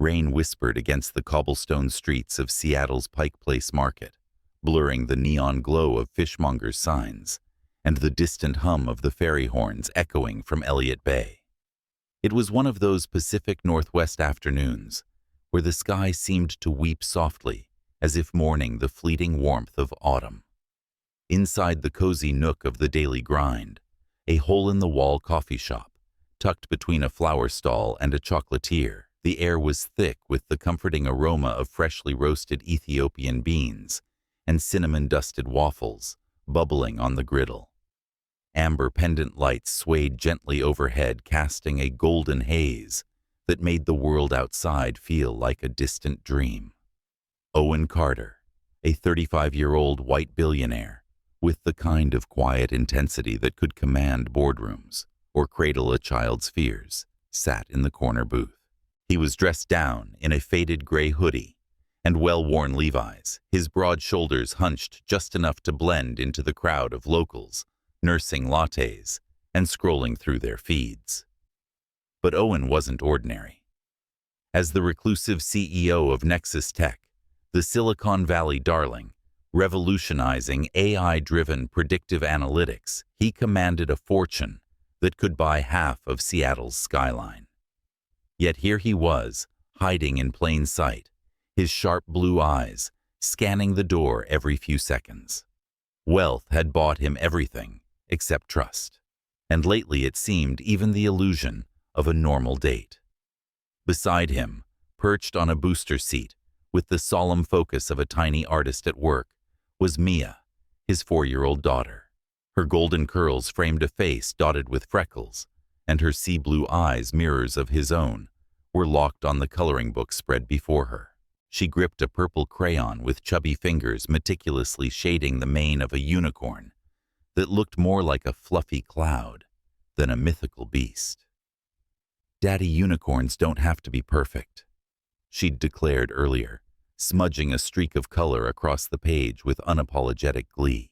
Rain whispered against the cobblestone streets of Seattle's Pike Place Market, blurring the neon glow of fishmongers' signs and the distant hum of the ferry horns echoing from Elliott Bay. It was one of those Pacific Northwest afternoons where the sky seemed to weep softly as if mourning the fleeting warmth of autumn. Inside the cozy nook of the Daily Grind, a hole-in-the-wall coffee shop, tucked between a flower stall and a chocolatier, the air was thick with the comforting aroma of freshly roasted Ethiopian beans and cinnamon-dusted waffles bubbling on the griddle. Amber pendant lights swayed gently overhead, casting a golden haze that made the world outside feel like a distant dream. Owen Carter, a 35-year-old white billionaire, with the kind of quiet intensity that could command boardrooms or cradle a child's fears, sat in the corner booth. He was dressed down in a faded gray hoodie and well-worn Levi's, his broad shoulders hunched just enough to blend into the crowd of locals, nursing lattes and scrolling through their feeds. But Owen wasn't ordinary. As the reclusive CEO of Nexus Tech, the Silicon Valley darling, revolutionizing AI-driven predictive analytics, he commanded a fortune that could buy half of Seattle's skyline. Yet here he was, hiding in plain sight, his sharp blue eyes scanning the door every few seconds. Wealth had bought him everything except trust, and lately it seemed even the illusion of a normal date. Beside him, perched on a booster seat, with the solemn focus of a tiny artist at work, was Mia, his 4-year-old daughter. Her golden curls framed a face dotted with freckles, and her sea-blue eyes, mirrors of his own, were locked on the coloring book spread before her. She gripped a purple crayon with chubby fingers, meticulously shading the mane of a unicorn that looked more like a fluffy cloud than a mythical beast. "Daddy, unicorns don't have to be perfect," she'd declared earlier, smudging a streak of color across the page with unapologetic glee.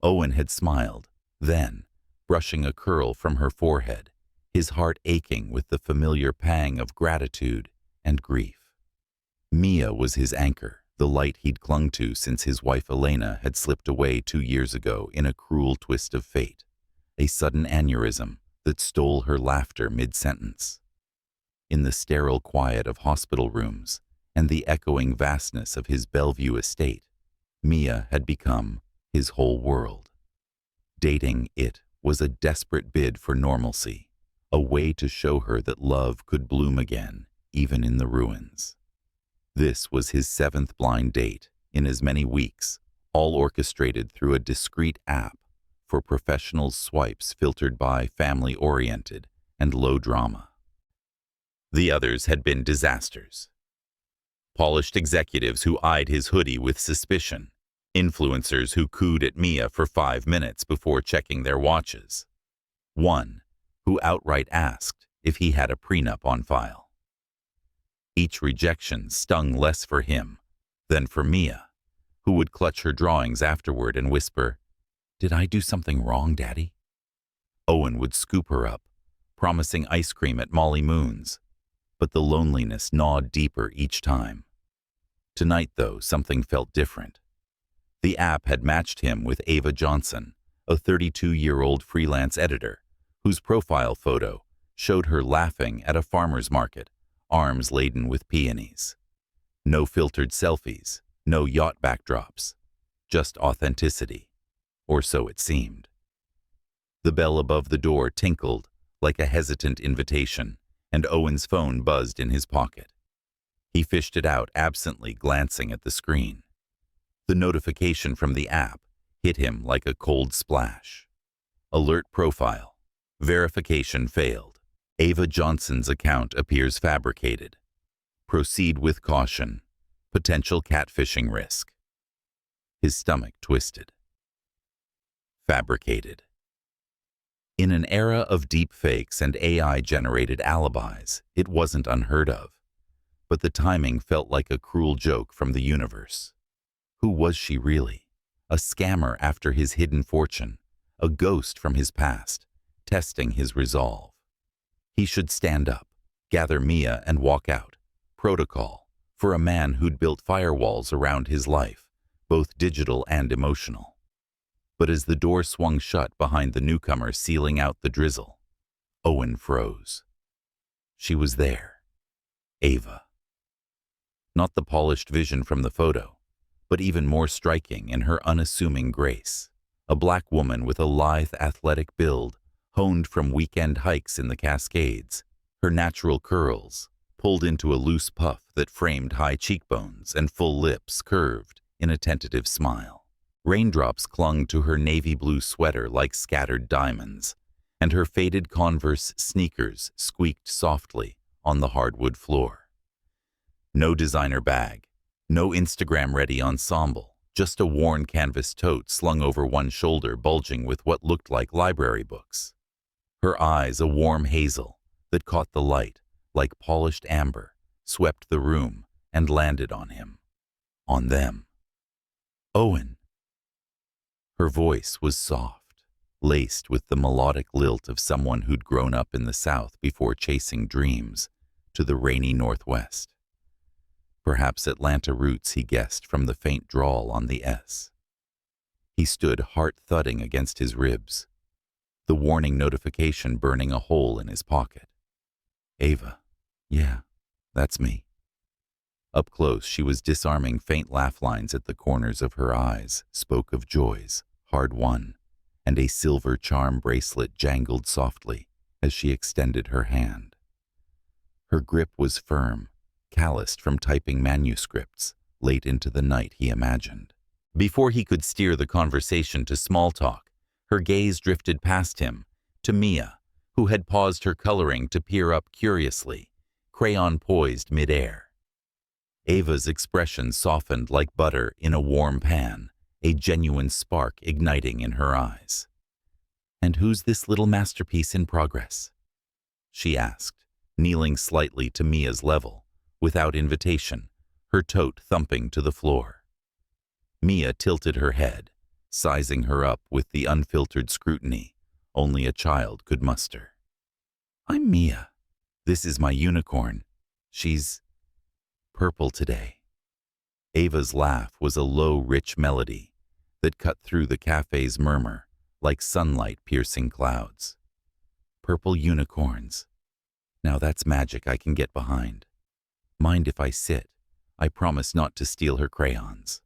Owen had smiled, then, brushing a curl from her forehead, his heart aching with the familiar pang of gratitude and grief. Mia was his anchor, the light he'd clung to since his wife Elena had slipped away 2 years ago in a cruel twist of fate, a sudden aneurysm that stole her laughter mid-sentence. In the sterile quiet of hospital rooms and the echoing vastness of his Bellevue estate, Mia had become his whole world. Dating it was a desperate bid for normalcy, a way to show her that love could bloom again, even in the ruins. This was his 7th blind date in as many weeks, all orchestrated through a discreet app for professional swipes filtered by family-oriented and low drama. The others had been disasters. Polished executives who eyed his hoodie with suspicion, influencers who cooed at Mia for 5 minutes before checking their watches, one who outright asked if he had a prenup on file. Each rejection stung less for him than for Mia, who would clutch her drawings afterward and whisper, "Did I do something wrong, Daddy?" Owen would scoop her up, promising ice cream at Molly Moon's, but the loneliness gnawed deeper each time. Tonight, though, something felt different. The app had matched him with Ava Johnson, a 32-year-old freelance editor, whose profile photo showed her laughing at a farmer's market, arms laden with peonies. No filtered selfies, no yacht backdrops, just authenticity, or so it seemed. The bell above the door tinkled like a hesitant invitation, and Owen's phone buzzed in his pocket. He fished it out absently, glancing at the screen. The notification from the app hit him like a cold splash. Alert profile. Verification failed. Ava Johnson's account appears fabricated. Proceed with caution. Potential catfishing risk. His stomach twisted. Fabricated. In an era of deepfakes and AI-generated alibis, it wasn't unheard of. But the timing felt like a cruel joke from the universe. Who was she really? A scammer after his hidden fortune, a ghost from his past, testing his resolve. He should stand up, gather Mia and walk out, protocol for a man who'd built firewalls around his life, both digital and emotional. But as the door swung shut behind the newcomer, sealing out the drizzle, Owen froze. She was there. Ava. Not the polished vision from the photo, but even more striking in her unassuming grace. A black woman with a lithe, athletic build, honed from weekend hikes in the Cascades, her natural curls pulled into a loose puff that framed high cheekbones and full lips curved in a tentative smile. Raindrops clung to her navy blue sweater like scattered diamonds, and her faded Converse sneakers squeaked softly on the hardwood floor. No designer bag, no Instagram-ready ensemble, just a worn canvas tote slung over one shoulder bulging with what looked like library books. Her eyes, a warm hazel that caught the light like polished amber, swept the room and landed on him. On them. Owen. Her voice was soft, laced with the melodic lilt of someone who'd grown up in the South before chasing dreams to the rainy Northwest. Perhaps Atlanta roots, he guessed from the faint drawl on the S. He stood, heart thudding against his ribs, the warning notification burning a hole in his pocket. Ava. Yeah, that's me. Up close, she was disarming faint laugh lines at the corners of her eyes, spoke of joys, hard won, and a silver charm bracelet jangled softly as she extended her hand. Her grip was firm, calloused from typing manuscripts late into the night, he imagined. Before he could steer the conversation to small talk, her gaze drifted past him to Mia, who had paused her coloring to peer up curiously, crayon poised midair. Ava's expression softened like butter in a warm pan, a genuine spark igniting in her eyes. "And who's this little masterpiece in progress?" she asked, kneeling slightly to Mia's level, without invitation, her tote thumping to the floor. Mia tilted her head, sizing her up with the unfiltered scrutiny only a child could muster. "I'm Mia. This is my unicorn. She's purple today." Ava's laugh was a low, rich melody that cut through the cafe's murmur like sunlight piercing clouds. Purple unicorns. Now that's magic I can get behind. Mind if I sit? I promise not to steal her crayons.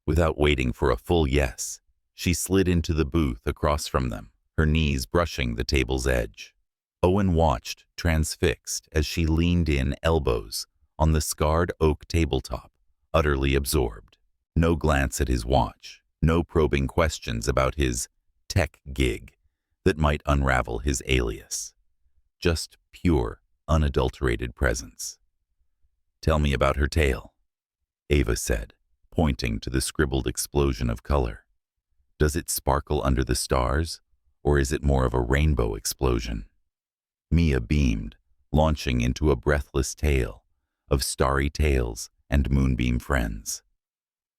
Without waiting for a full yes, she slid into the booth across from them, her knees brushing the table's edge. Owen watched, transfixed, as she leaned in, elbows on the scarred oak tabletop, utterly absorbed. No glance at his watch, no probing questions about his tech gig that might unravel his alias. Just pure, unadulterated presence. "Tell me about her tale," Ava said, pointing to the scribbled explosion of color. "Does it sparkle under the stars, or is it more of a rainbow explosion?" Mia beamed, launching into a breathless tale of starry tales and moonbeam friends.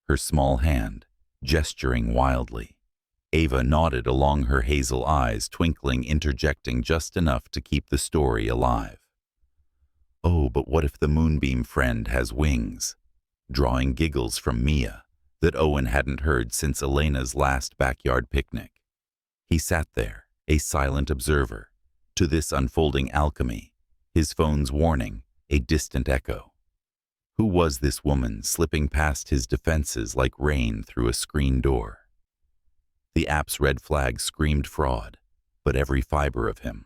Her small hand gesturing wildly. Ava nodded along, her hazel eyes twinkling, interjecting just enough to keep the story alive. "Oh, but what if the moonbeam friend has wings?" Drawing giggles from Mia that Owen hadn't heard since Elena's last backyard picnic. He sat there, a silent observer, to this unfolding alchemy, his phone's warning a distant echo. Who was this woman slipping past his defenses like rain through a screen door? The app's red flag screamed fraud, but every fiber of him,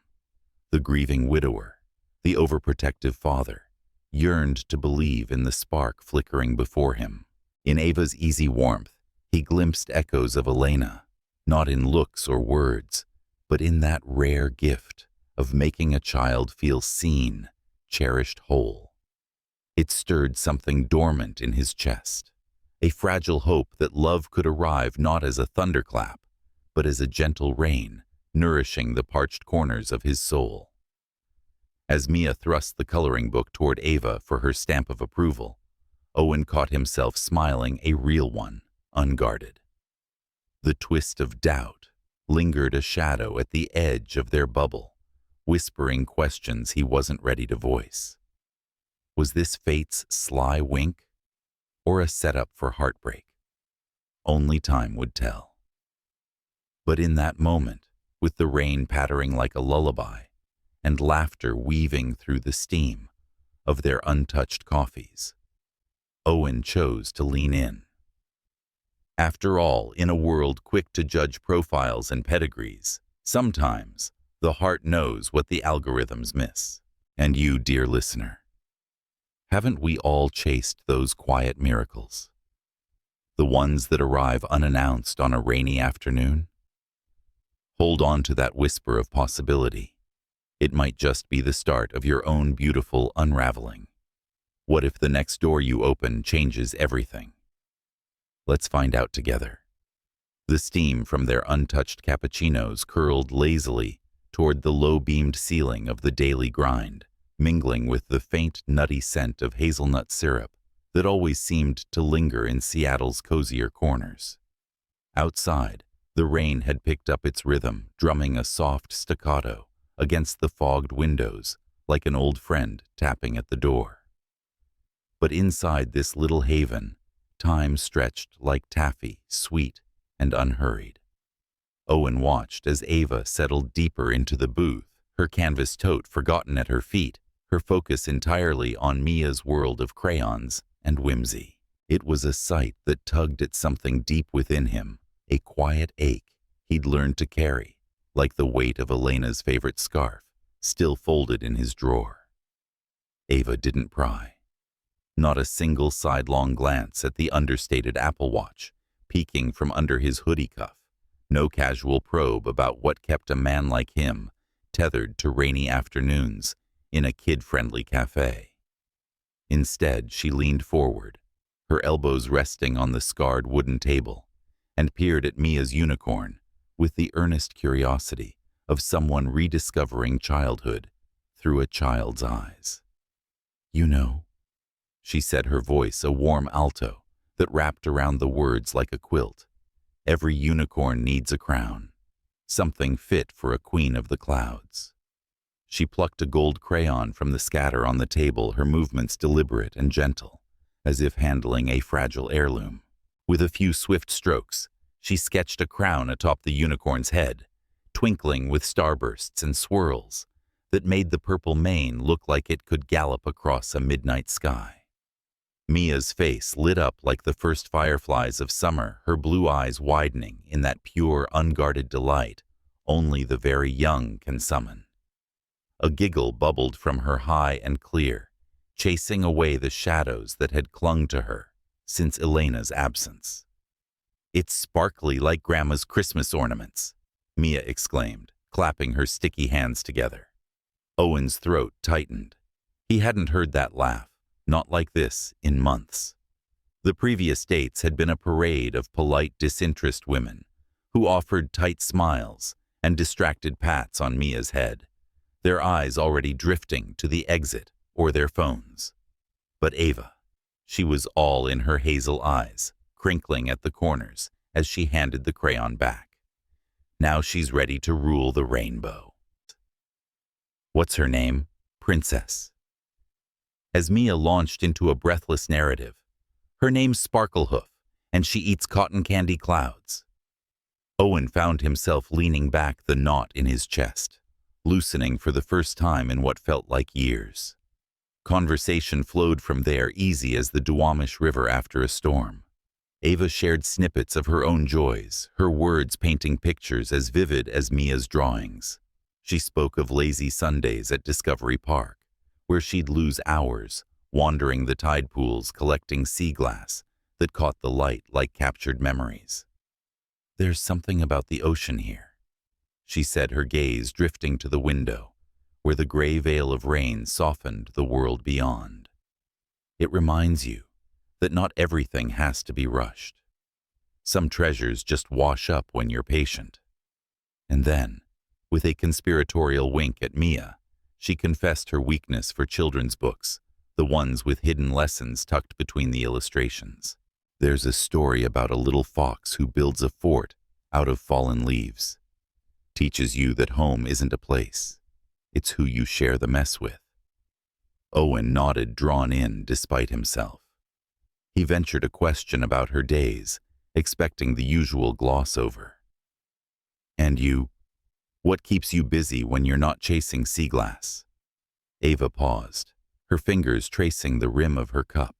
the grieving widower, the overprotective father, yearned to believe in the spark flickering before him. In Ava's easy warmth, he glimpsed echoes of Elena, not in looks or words, but in that rare gift of making a child feel seen, cherished whole. It stirred something dormant in his chest, a fragile hope that love could arrive not as a thunderclap, but as a gentle rain, nourishing the parched corners of his soul. As Mia thrust the coloring book toward Ava for her stamp of approval, Owen caught himself smiling, a real one, unguarded. The twist of doubt lingered a shadow at the edge of their bubble, whispering questions he wasn't ready to voice. Was this fate's sly wink, or a setup for heartbreak? Only time would tell. But in that moment, with the rain pattering like a lullaby, and laughter weaving through the steam of their untouched coffees, Owen chose to lean in. After all, in a world quick to judge profiles and pedigrees, sometimes the heart knows what the algorithms miss. And you, dear listener, haven't we all chased those quiet miracles? The ones that arrive unannounced on a rainy afternoon? Hold on to that whisper of possibility. It might just be the start of your own beautiful unraveling. What if the next door you open changes everything? Let's find out together. The steam from their untouched cappuccinos curled lazily toward the low-beamed ceiling of the daily grind, mingling with the faint, nutty scent of hazelnut syrup that always seemed to linger in Seattle's cozier corners. Outside, the rain had picked up its rhythm, drumming a soft staccato against the fogged windows like an old friend tapping at the door. But inside this little haven, time stretched like taffy, sweet and unhurried. Owen watched as Ava settled deeper into the booth, her canvas tote forgotten at her feet, her focus entirely on Mia's world of crayons and whimsy. It was a sight that tugged at something deep within him, a quiet ache he'd learned to carry, like the weight of Elena's favorite scarf, still folded in his drawer. Ava didn't pry. Not a single sidelong glance at the understated Apple Watch, peeking from under his hoodie cuff. No casual probe about what kept a man like him tethered to rainy afternoons in a kid-friendly cafe. Instead, she leaned forward, her elbows resting on the scarred wooden table, and peered at Mia's unicorn with the earnest curiosity of someone rediscovering childhood through a child's eyes. "You know," she said, her voice a warm alto that wrapped around the words like a quilt, "every unicorn needs a crown, something fit for a queen of the clouds." She plucked a gold crayon from the scatter on the table, her movements deliberate and gentle, as if handling a fragile heirloom. With a few swift strokes, she sketched a crown atop the unicorn's head, twinkling with starbursts and swirls that made the purple mane look like it could gallop across a midnight sky. Mia's face lit up like the first fireflies of summer, her blue eyes widening in that pure, unguarded delight only the very young can summon. A giggle bubbled from her high and clear, chasing away the shadows that had clung to her since Elena's absence. "It's sparkly like Grandma's Christmas ornaments," Mia exclaimed, clapping her sticky hands together. Owen's throat tightened. He hadn't heard that laugh, not like this, in months. The previous dates had been a parade of polite disinterest women who offered tight smiles and distracted pats on Mia's head, their eyes already drifting to the exit or their phones. But Ava, she was all in her hazel eyes, crinkling at the corners as she handed the crayon back. Now she's ready to rule the rainbow. "What's her name?" "Princess." As Mia launched into a breathless narrative, "Her name's Sparklehoof, and she eats cotton candy clouds." Owen found himself leaning back, the knot in his chest loosening for the first time in what felt like years. Conversation flowed from there, easy as the Duwamish River after a storm. Ava shared snippets of her own joys, her words painting pictures as vivid as Mia's drawings. She spoke of lazy Sundays at Discovery Park, where she'd lose hours wandering the tide pools collecting sea glass that caught the light like captured memories. "There's something about the ocean here," she said, her gaze drifting to the window, where the gray veil of rain softened the world beyond. "It reminds you that not everything has to be rushed. Some treasures just wash up when you're patient." And then, with a conspiratorial wink at Mia, she confessed her weakness for children's books, the ones with hidden lessons tucked between the illustrations. "There's a story about a little fox who builds a fort out of fallen leaves. Teaches you that home isn't a place, it's who you share the mess with." Owen nodded, drawn in despite himself. He ventured a question about her days, expecting the usual gloss over. "And you? What keeps you busy when you're not chasing sea glass?" Ava paused, her fingers tracing the rim of her cup,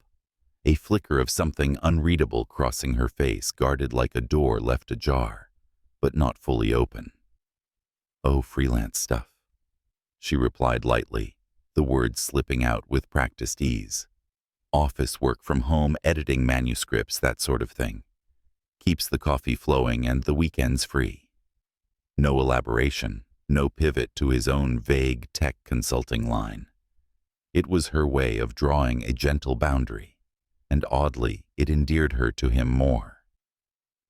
a flicker of something unreadable crossing her face, guarded like a door left ajar, but not fully open. "Oh, freelance stuff," she replied lightly, the words slipping out with practiced ease. "Office work from home, editing manuscripts, that sort of thing. Keeps the coffee flowing and the weekends free." No elaboration, no pivot to his own vague tech consulting line. It was her way of drawing a gentle boundary, and oddly, it endeared her to him more.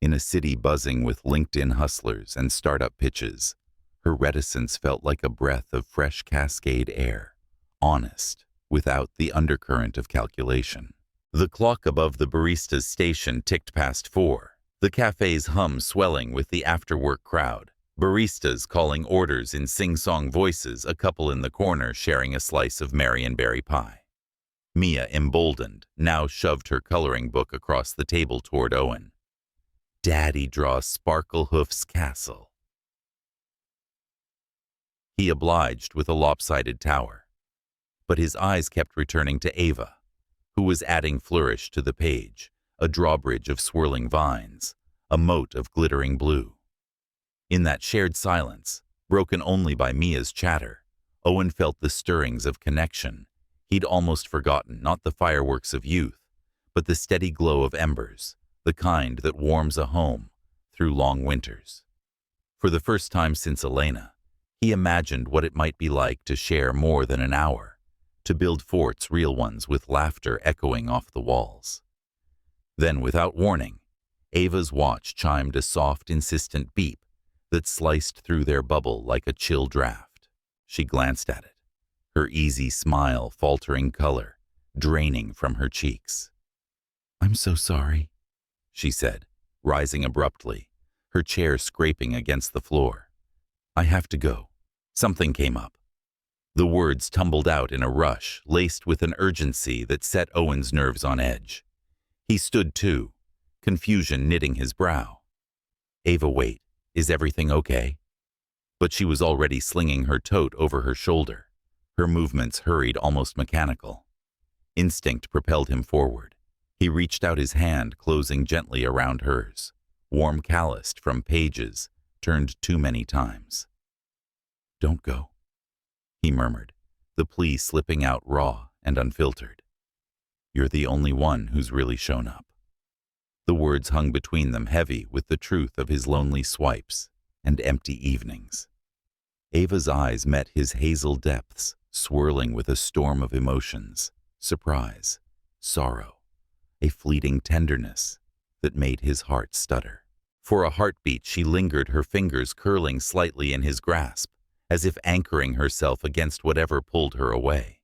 In a city buzzing with LinkedIn hustlers and startup pitches, her reticence felt like a breath of fresh Cascade air, honest, without the undercurrent of calculation. The clock above the barista's station ticked past 4, the cafe's hum swelling with the after-work crowd, baristas calling orders in sing-song voices, a couple in the corner sharing a slice of Marionberry pie. Mia, emboldened, now shoved her coloring book across the table toward Owen. "Daddy draws Sparklehoof's castle." He obliged with a lopsided tower, but his eyes kept returning to Ava, who was adding flourish to the page, a drawbridge of swirling vines, a moat of glittering blue. In that shared silence, broken only by Mia's chatter, Owen felt the stirrings of connection he'd almost forgotten, not the fireworks of youth, but the steady glow of embers, the kind that warms a home through long winters. For the first time since Elena, he imagined what it might be like to share more than an hour, to build forts, real ones, with laughter echoing off the walls. Then, without warning, Ava's watch chimed a soft, insistent beep that sliced through their bubble like a chill draft. She glanced at it, her easy smile, faltering color, draining from her cheeks. "I'm so sorry," she said, rising abruptly, her chair scraping against the floor. "I have to go. Something came up." The words tumbled out in a rush, laced with an urgency that set Owen's nerves on edge. He stood too, confusion knitting his brow. "Ava, wait. Is everything okay?" But she was already slinging her tote over her shoulder, her movements hurried, almost mechanical. Instinct propelled him forward. He reached out his hand, closing gently around hers, warm, calloused from pages turned too many times. "Don't go," he murmured, the plea slipping out raw and unfiltered. "You're the only one who's really shown up." The words hung between them, heavy with the truth of his lonely swipes and empty evenings. Ava's eyes met his hazel depths, swirling with a storm of emotions, surprise, sorrow, a fleeting tenderness that made his heart stutter. For a heartbeat she lingered, her fingers curling slightly in his grasp, as if anchoring herself against whatever pulled her away.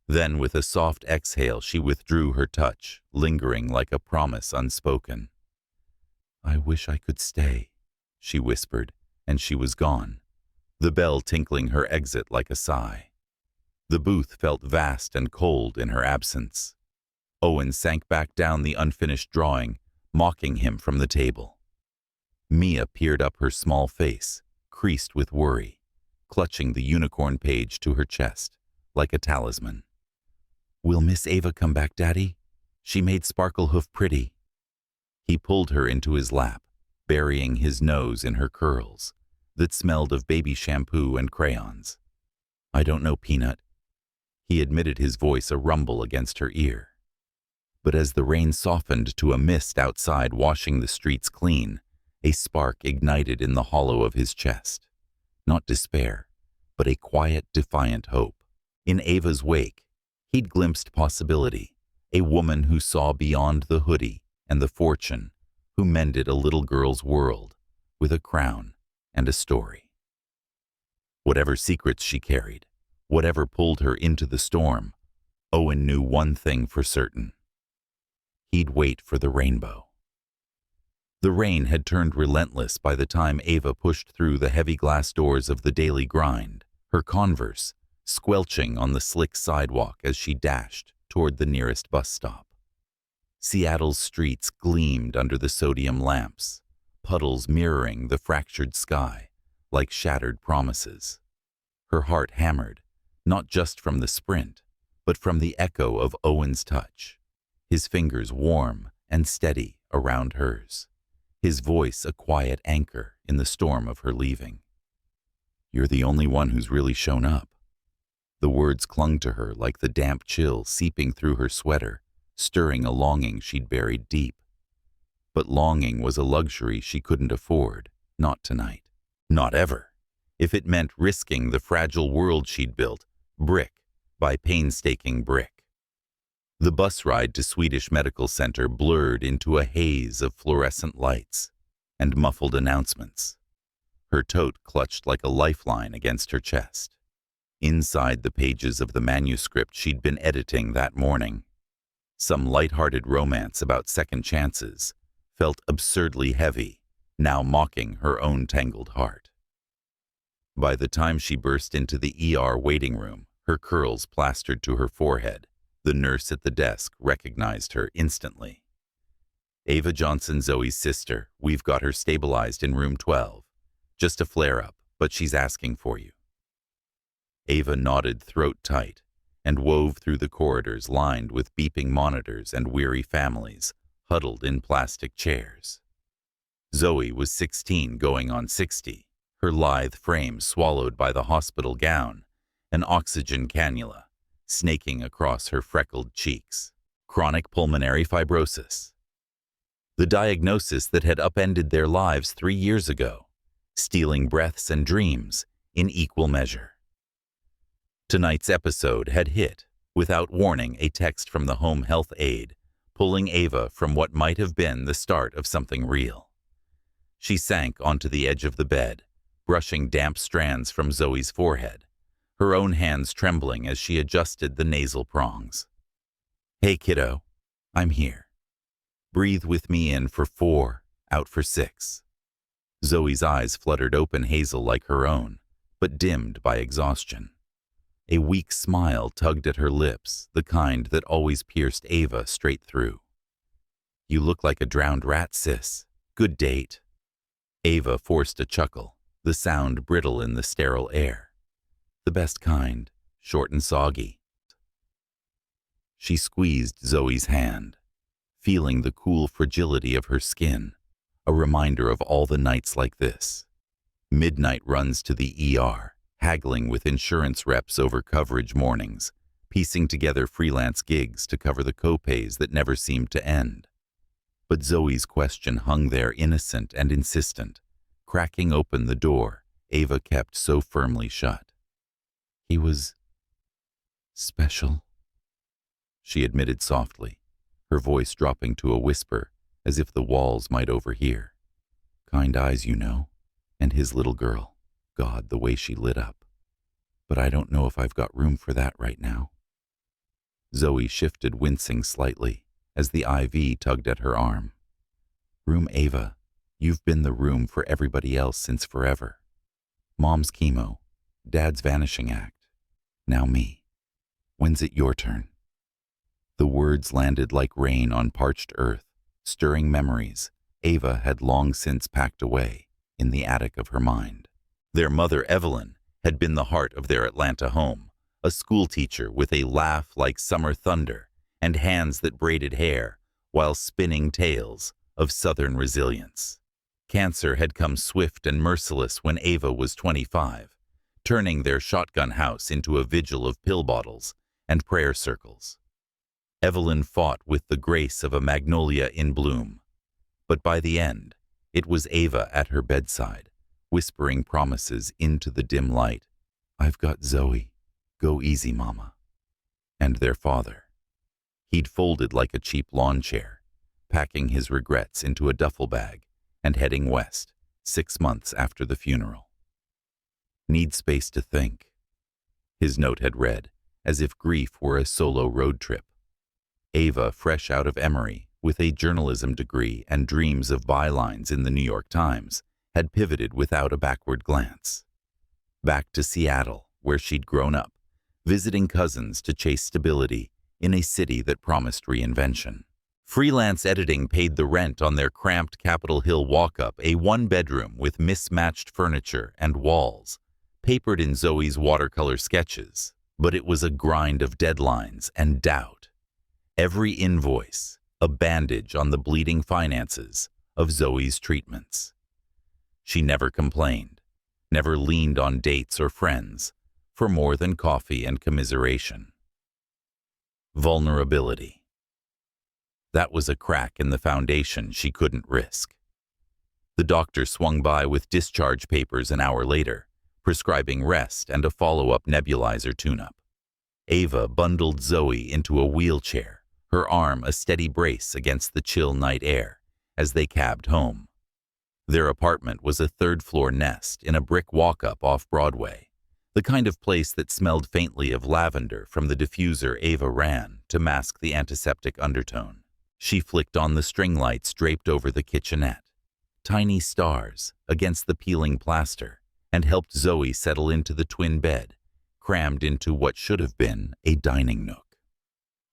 Then, with a soft exhale, she withdrew her touch, lingering like a promise unspoken. "I wish I could stay," she whispered, and she was gone, the bell tinkling her exit like a sigh. The booth felt vast and cold in her absence. Owen sank back down the unfinished drawing, mocking him from the table. Mia peered up, her small face, creased with worry, clutching the unicorn page to her chest, like a talisman. "Will Miss Ava come back, Daddy? She made Sparklehoof pretty." He pulled her into his lap, burying his nose in her curls, that smelled of baby shampoo and crayons. "I don't know, Peanut." He admitted, his voice a rumble against her ear. But as the rain softened to a mist outside, washing the streets clean, a spark ignited in the hollow of his chest. Not despair, but a quiet, defiant hope. In Ava's wake, he'd glimpsed possibility, a woman who saw beyond the hoodie and the fortune, who mended a little girl's world with a crown and a story. Whatever secrets she carried, whatever pulled her into the storm, Owen knew one thing for certain. He'd wait for the rainbow. The rain had turned relentless by the time Ava pushed through the heavy glass doors of the daily grind, her Converse, squelching on the slick sidewalk as she dashed toward the nearest bus stop. Seattle's streets gleamed under the sodium lamps, puddles mirroring the fractured sky like shattered promises. Her heart hammered, not just from the sprint, but from the echo of Owen's touch, his fingers warm and steady around hers, his voice a quiet anchor in the storm of her leaving. "You're the only one who's really shown up." The words clung to her like the damp chill seeping through her sweater, stirring a longing she'd buried deep. But longing was a luxury she couldn't afford, not tonight, not ever, if it meant risking the fragile world she'd built, brick by painstaking brick. The bus ride to Swedish Medical Center blurred into a haze of fluorescent lights and muffled announcements. Her tote clutched like a lifeline against her chest. Inside the pages of the manuscript she'd been editing that morning, some light-hearted romance about second chances felt absurdly heavy, now mocking her own tangled heart. By the time she burst into the ER waiting room, her curls plastered to her forehead, the nurse at the desk recognized her instantly. "Ava Johnson, Zoe's sister. We've got her stabilized in room 12. Just a flare-up, but she's asking for you." Ava nodded throat tight and wove through the corridors lined with beeping monitors and weary families huddled in plastic chairs. Zoe was 16 going on 60, her lithe frame swallowed by the hospital gown, an oxygen cannula snaking across her freckled cheeks. Chronic pulmonary fibrosis. The diagnosis that had upended their lives 3 years ago, stealing breaths and dreams in equal measure. Tonight's episode had hit, without warning, a text from the home health aide, pulling Ava from what might have been the start of something real. She sank onto the edge of the bed, brushing damp strands from Zoe's forehead, her own hands trembling as she adjusted the nasal prongs. "Hey, kiddo, I'm here. Breathe with me in for 4, out for 6. Zoe's eyes fluttered open hazel like her own, but dimmed by exhaustion. A weak smile tugged at her lips, the kind that always pierced Ava straight through. "You look like a drowned rat, sis. Good date." Ava forced a chuckle, the sound brittle in the sterile air. "The best kind, short and soggy." She squeezed Zoe's hand, feeling the cool fragility of her skin, a reminder of all the nights like this. Midnight runs to the ER, haggling with insurance reps over coverage mornings, piecing together freelance gigs to cover the copays that never seemed to end. But Zoe's question hung there innocent and insistent, cracking open the door Ava kept so firmly shut. "He was special," she admitted softly, her voice dropping to a whisper as if the walls might overhear. "Kind eyes, you know, and his little girl. God, the way she lit up. But I don't know if I've got room for that right now." Zoe shifted, wincing slightly as the IV tugged at her arm. "Room, Ava, you've been the room for everybody else since forever. Mom's chemo, Dad's vanishing act, now me. When's it your turn?" The words landed like rain on parched earth, stirring memories Ava had long since packed away in the attic of her mind. Their mother, Evelyn, had been the heart of their Atlanta home, a schoolteacher with a laugh like summer thunder and hands that braided hair while spinning tales of Southern resilience. Cancer had come swift and merciless when Ava was 25, turning their shotgun house into a vigil of pill bottles and prayer circles. Evelyn fought with the grace of a magnolia in bloom, but by the end, it was Ava at her bedside, whispering promises into the dim light. "I've got Zoe. Go easy, Mama." And their father. He'd folded like a cheap lawn chair, packing his regrets into a duffel bag and heading west 6 months after the funeral. "Need space to think," his note had read, as if grief were a solo road trip. Ava, fresh out of Emory, with a journalism degree and dreams of bylines in the New York Times, had pivoted without a backward glance. Back to Seattle, where she'd grown up, visiting cousins to chase stability in a city that promised reinvention. Freelance editing paid the rent on their cramped Capitol Hill walk-up, a one-bedroom with mismatched furniture and walls, papered in Zoe's watercolor sketches. But it was a grind of deadlines and doubt. Every invoice, a bandage on the bleeding finances of Zoe's treatments. She never complained, never leaned on dates or friends for more than coffee and commiseration. Vulnerability. That was a crack in the foundation she couldn't risk. The doctor swung by with discharge papers an hour later, prescribing rest and a follow-up nebulizer tune-up. Ava bundled Zoe into a wheelchair, her arm a steady brace against the chill night air, as they cabbed home. Their apartment was a third-floor nest in a brick walk-up off Broadway, the kind of place that smelled faintly of lavender from the diffuser Ava ran to mask the antiseptic undertone. She flicked on the string lights draped over the kitchenette, tiny stars against the peeling plaster, and helped Zoe settle into the twin bed, crammed into what should have been a dining nook.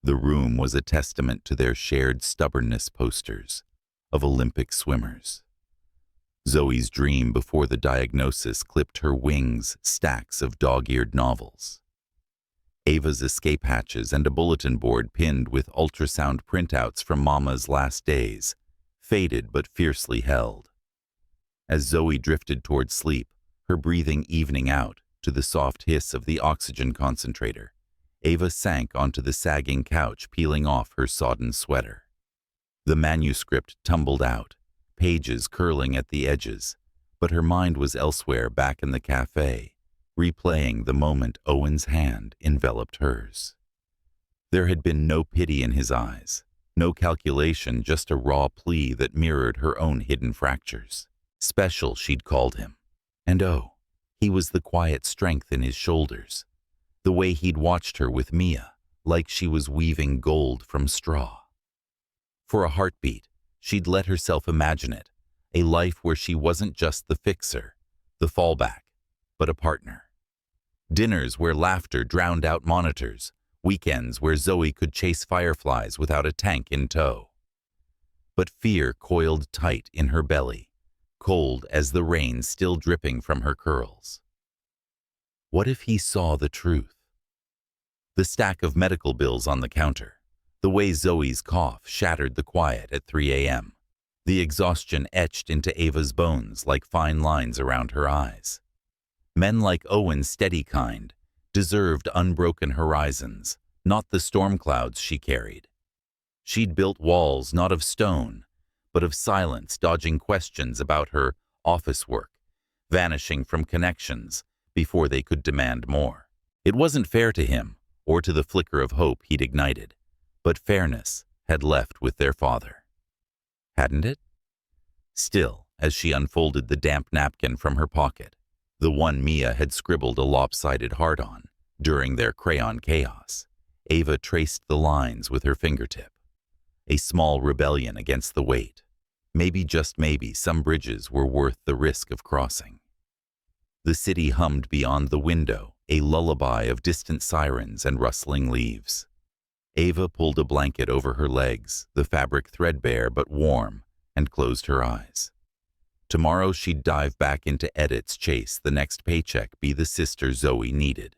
The room was a testament to their shared stubbornness posters of Olympic swimmers. Zoe's dream before the diagnosis clipped her wings stacks of dog-eared novels. Ava's escape hatches and a bulletin board pinned with ultrasound printouts from Mama's last days, faded but fiercely held. As Zoe drifted toward sleep, her breathing evening out to the soft hiss of the oxygen concentrator, Ava sank onto the sagging couch, peeling off her sodden sweater. The manuscript tumbled out, pages curling at the edges, but her mind was elsewhere back in the cafe, replaying the moment Owen's hand enveloped hers. There had been no pity in his eyes, no calculation, just a raw plea that mirrored her own hidden fractures. Special, she'd called him. And oh, he was the quiet strength in his shoulders, the way he'd watched her with Mia, like she was weaving gold from straw. For a heartbeat, she'd let herself imagine it, a life where she wasn't just the fixer, the fallback, but a partner. Dinners where laughter drowned out monitors, weekends where Zoe could chase fireflies without a tank in tow. But fear coiled tight in her belly, cold as the rain still dripping from her curls. What if he saw the truth? The stack of medical bills on the counter, the way Zoe's cough shattered the quiet at 3 a.m., the exhaustion etched into Ava's bones like fine lines around her eyes. Men like Owen's steady kind deserved unbroken horizons, not the storm clouds she carried. She'd built walls not of stone, but of silence, dodging questions about her office work, vanishing from connections before they could demand more. It wasn't fair to him, or to the flicker of hope he'd ignited, but fairness had left with their father. Hadn't it? Still, as she unfolded the damp napkin from her pocket, the one Mia had scribbled a lopsided heart on during their crayon chaos, Ava traced the lines with her fingertip. A small rebellion against the weight. Maybe, just maybe, some bridges were worth the risk of crossing. The city hummed beyond the window, a lullaby of distant sirens and rustling leaves. Ava pulled a blanket over her legs, the fabric threadbare but warm, and closed her eyes. Tomorrow she'd dive back into edits, chase the next paycheck, be the sister Zoe needed.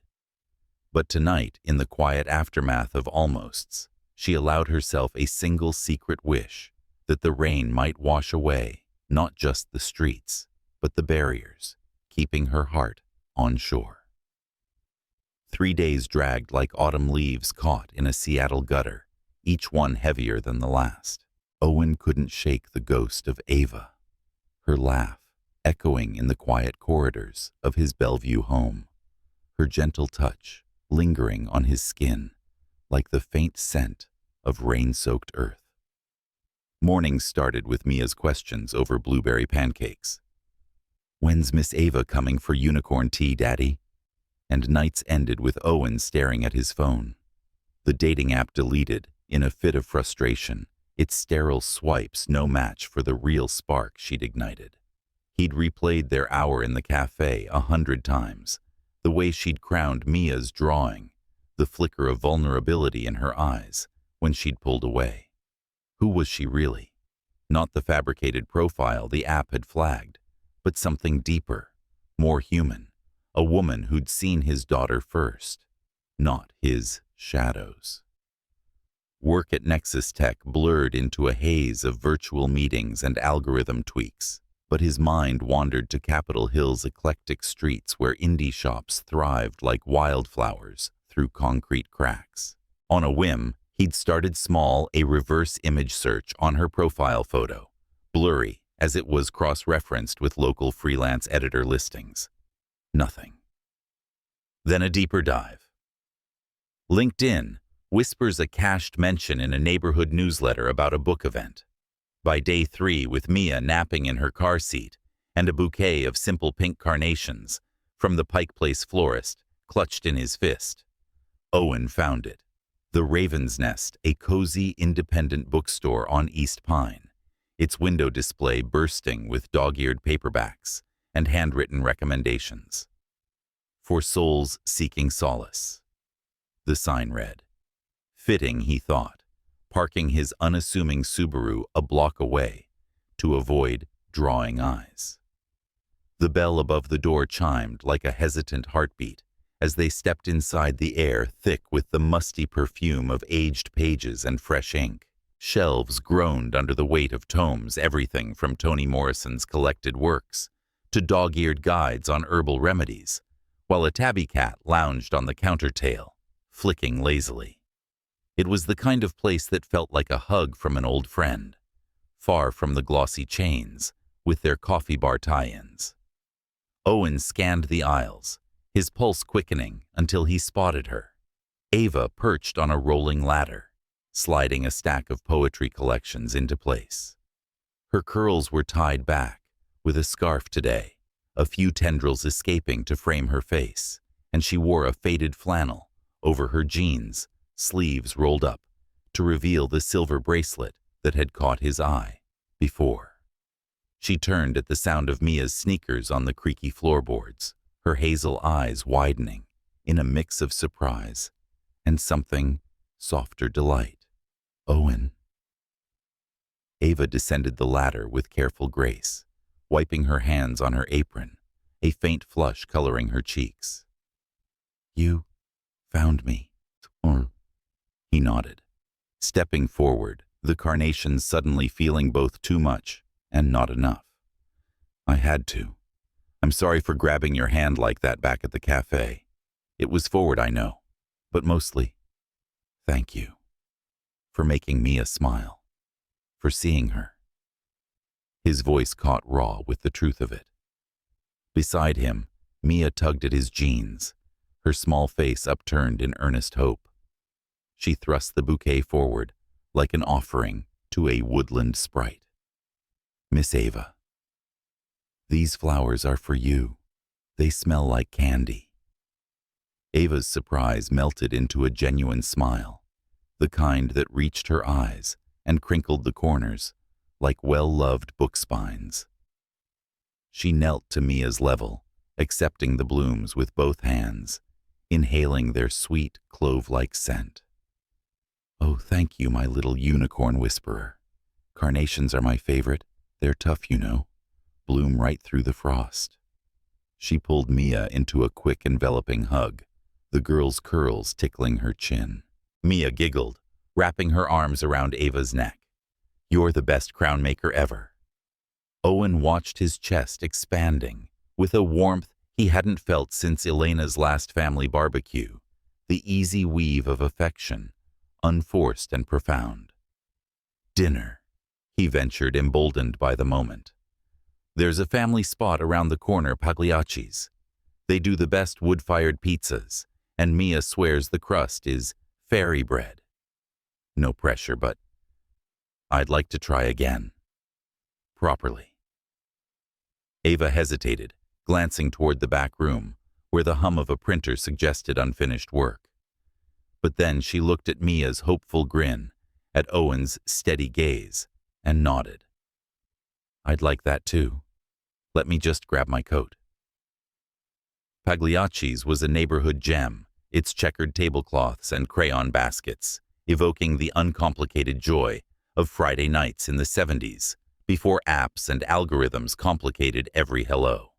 But tonight, in the quiet aftermath of almosts, she allowed herself a single secret wish, that the rain might wash away not just the streets, but the barriers, keeping her heart on shore. 3 days dragged like autumn leaves caught in a Seattle gutter, each one heavier than the last. Owen couldn't shake the ghost of Ava, her laugh echoing in the quiet corridors of his Bellevue home, her gentle touch lingering on his skin like the faint scent of rain-soaked earth. Mornings started with Mia's questions over blueberry pancakes. "When's Miss Ava coming for unicorn tea, Daddy?" And nights ended with Owen staring at his phone. The dating app deleted in a fit of frustration, its sterile swipes no match for the real spark she'd ignited. He'd replayed their hour in the cafe 100 times, the way she'd crowned Mia's drawing, the flicker of vulnerability in her eyes when she'd pulled away. Who was she really? Not the fabricated profile the app had flagged, but something deeper, more human, a woman who'd seen his daughter first, not his shadows. Work at Nexus Tech blurred into a haze of virtual meetings and algorithm tweaks, but his mind wandered to Capitol Hill's eclectic streets where indie shops thrived like wildflowers through concrete cracks. On a whim, he'd started small, a reverse image search on her profile photo, blurry as it was cross-referenced with local freelance editor listings. Nothing. Then a deeper dive. LinkedIn whispers a cached mention in a neighborhood newsletter about a book event. By day 3, with Mia napping in her car seat and a bouquet of simple pink carnations from the Pike Place florist clutched in his fist, Owen found it. The Raven's Nest, a cozy independent bookstore on East Pine, its window display bursting with dog-eared paperbacks and handwritten recommendations. For souls seeking solace. The sign read. Fitting, he thought, parking his unassuming Subaru a block away to avoid drawing eyes. The bell above the door chimed like a hesitant heartbeat as they stepped inside, the air thick with the musty perfume of aged pages and fresh ink. Shelves groaned under the weight of tomes, everything from Toni Morrison's collected works to dog-eared guides on herbal remedies, while a tabby cat lounged on the counter tail, flicking lazily. It was the kind of place that felt like a hug from an old friend, far from the glossy chains with their coffee bar tie-ins. Owen scanned the aisles, his pulse quickening until he spotted her. Ava perched on a rolling ladder, sliding a stack of poetry collections into place. Her curls were tied back with a scarf today, a few tendrils escaping to frame her face, and she wore a faded flannel over her jeans, sleeves rolled up, to reveal the silver bracelet that had caught his eye before. She turned at the sound of Mia's sneakers on the creaky floorboards, her hazel eyes widening in a mix of surprise and something softer delight. Owen. Ava descended the ladder with careful grace, wiping her hands on her apron, a faint flush coloring her cheeks. You found me, or? He nodded, stepping forward, the carnations suddenly feeling both too much and not enough. I had to. I'm sorry for grabbing your hand like that back at the cafe. It was forward, I know, but mostly, thank you for making Mia smile, for seeing her. His voice caught raw with the truth of it. Beside him, Mia tugged at his jeans, her small face upturned in earnest hope. She thrust the bouquet forward like an offering to a woodland sprite. Miss Ava, these flowers are for you. They smell like candy. Ava's surprise melted into a genuine smile, the kind that reached her eyes and crinkled the corners like well-loved book spines. She knelt to Mia's level, accepting the blooms with both hands, inhaling their sweet, clove-like scent. Oh, thank you, my little unicorn whisperer. Carnations are my favorite. They're tough, you know. Bloom right through the frost. She pulled Mia into a quick, enveloping hug, the girl's curls tickling her chin. Mia giggled, wrapping her arms around Ava's neck. You're the best crown maker ever. Owen watched his chest expanding with a warmth he hadn't felt since Elena's last family barbecue, the easy weave of affection, unforced and profound. Dinner, he ventured, emboldened by the moment. There's a family spot around the corner, Pagliacci's. They do the best wood-fired pizzas, and Mia swears the crust is fairy bread. No pressure, but I'd like to try again. Properly. Ava hesitated, glancing toward the back room, where the hum of a printer suggested unfinished work. But then she looked at Mia's hopeful grin, at Owen's steady gaze, and nodded. I'd like that too. Let me just grab my coat. Pagliacci's was a neighborhood gem, its checkered tablecloths and crayon baskets, evoking the uncomplicated joy of Friday nights in the 70s, before apps and algorithms complicated every hello.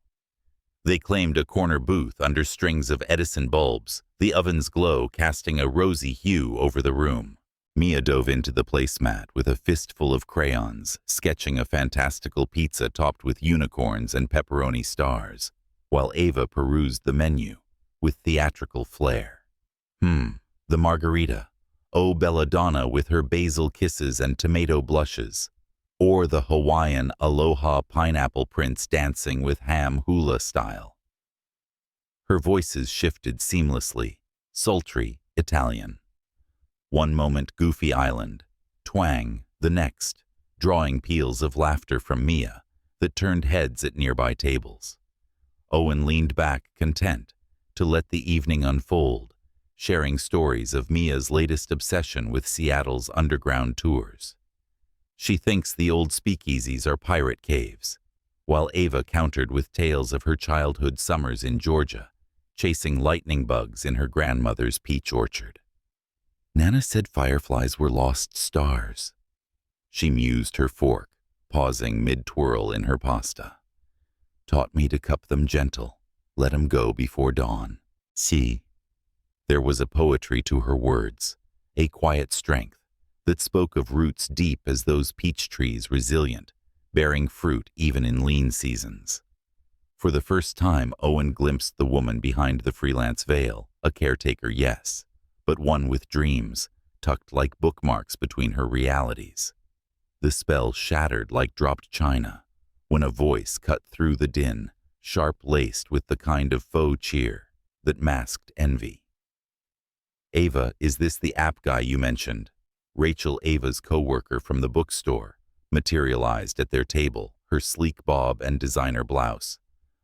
They claimed a corner booth under strings of Edison bulbs, the oven's glow casting a rosy hue over the room. Mia dove into the placemat with a fistful of crayons, sketching a fantastical pizza topped with unicorns and pepperoni stars, while Ava perused the menu with theatrical flair. The margarita. Oh, belladonna with her basil kisses and tomato blushes. Or the Hawaiian aloha pineapple prince dancing with ham hula style. Her voices shifted seamlessly, sultry, Italian. One moment Goofy Island, twang, the next, drawing peals of laughter from Mia that turned heads at nearby tables. Owen leaned back, content, to let the evening unfold, sharing stories of Mia's latest obsession with Seattle's underground tours. She thinks the old speakeasies are pirate caves, while Ava countered with tales of her childhood summers in Georgia, chasing lightning bugs in her grandmother's peach orchard. Nana said fireflies were lost stars. She mused her fork, pausing mid-twirl in her pasta. Taught me to cup them gentle, let 'em go before dawn. See? There was a poetry to her words, a quiet strength that spoke of roots deep as those peach trees, resilient, bearing fruit even in lean seasons. For the first time, Owen glimpsed the woman behind the freelance veil, a caretaker, yes, but one with dreams, tucked like bookmarks between her realities. The spell shattered like dropped china, when a voice cut through the din, sharp-laced with the kind of faux cheer that masked envy. Ava, is this the app guy you mentioned? Rachel, Ava's co-worker from the bookstore, materialized at their table, her sleek bob and designer blouse,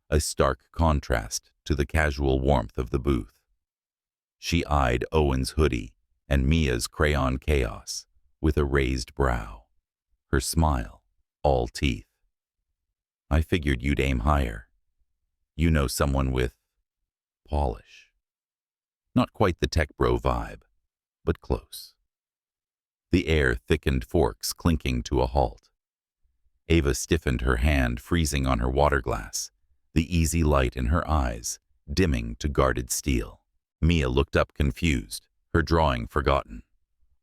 a stark contrast to the casual warmth of the booth. She eyed Owen's hoodie and Mia's crayon chaos with a raised brow, her smile all teeth. I figured you'd aim higher. You know someone with polish. Not quite the tech bro vibe, but close. The air thickened, forks clinking to a halt. Ava stiffened her hand, freezing on her water glass, the easy light in her eyes dimming to guarded steel. Mia looked up confused, her drawing forgotten.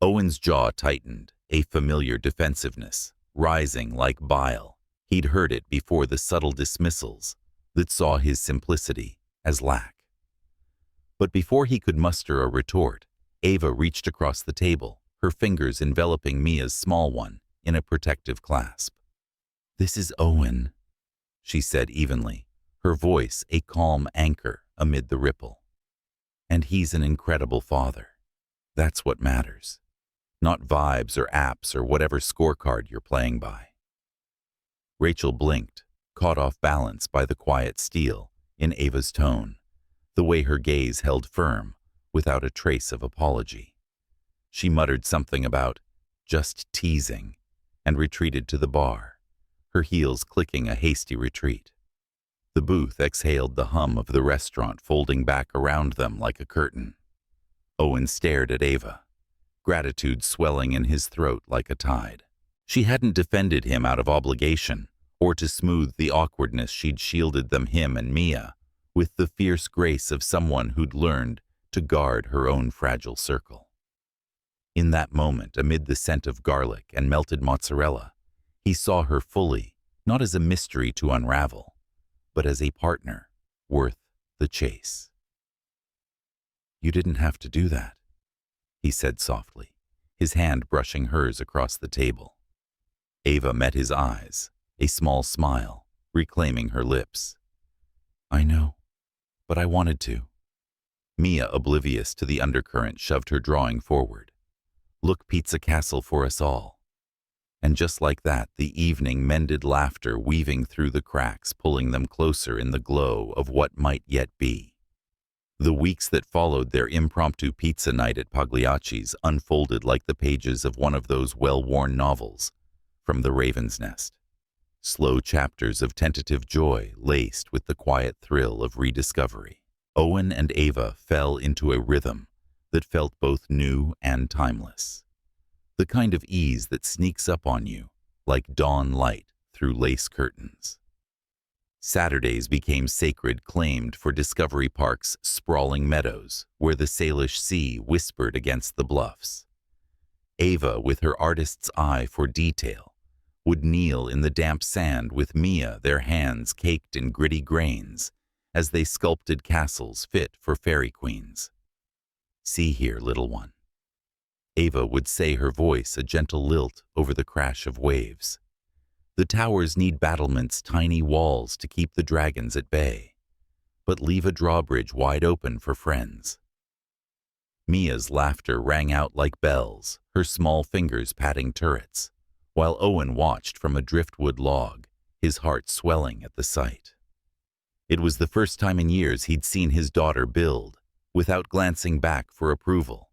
Owen's jaw tightened, a familiar defensiveness, rising like bile. He'd heard it before, the subtle dismissals that saw his simplicity as lack. But before he could muster a retort, Ava reached across the table, her fingers enveloping Mia's small one in a protective clasp. "This is Owen," she said evenly, her voice a calm anchor amid the ripple. "And he's an incredible father. That's what matters. Not vibes or apps or whatever scorecard you're playing by." Rachel blinked, caught off balance by the quiet steel in Ava's tone, the way her gaze held firm without a trace of apology. She muttered something about just teasing and retreated to the bar, her heels clicking a hasty retreat. The booth exhaled the hum of the restaurant folding back around them like a curtain. Owen stared at Ava, gratitude swelling in his throat like a tide. She hadn't defended him out of obligation or to smooth the awkwardness. She'd shielded them, him and Mia, with the fierce grace of someone who'd learned to guard her own fragile circle. In that moment, amid the scent of garlic and melted mozzarella, he saw her fully, not as a mystery to unravel, but as a partner worth the chase. "You didn't have to do that," he said softly, his hand brushing hers across the table. Ava met his eyes, a small smile reclaiming her lips. "I know, but I wanted to." Mia, oblivious to the undercurrent, shoved her drawing forward. "Look, pizza castle for us all." And just like that, the evening mended, laughter weaving through the cracks, pulling them closer in the glow of what might yet be. The weeks that followed their impromptu pizza night at Pagliacci's unfolded like the pages of one of those well-worn novels from the Raven's Nest. Slow chapters of tentative joy laced with the quiet thrill of rediscovery. Owen and Ava fell into a rhythm that felt both new and timeless. The kind of ease that sneaks up on you like dawn light through lace curtains. Saturdays became sacred, claimed for Discovery Park's sprawling meadows, where the Salish Sea whispered against the bluffs. Ava, with her artist's eye for detail, would kneel in the damp sand with Mia, their hands caked in gritty grains, as they sculpted castles fit for fairy queens. "See here, little one," Ava would say, her voice a gentle lilt over the crash of waves. "The towers need battlements, tiny walls to keep the dragons at bay, but leave a drawbridge wide open for friends." Mia's laughter rang out like bells, her small fingers patting turrets, while Owen watched from a driftwood log, his heart swelling at the sight. It was the first time in years he'd seen his daughter build, without glancing back for approval,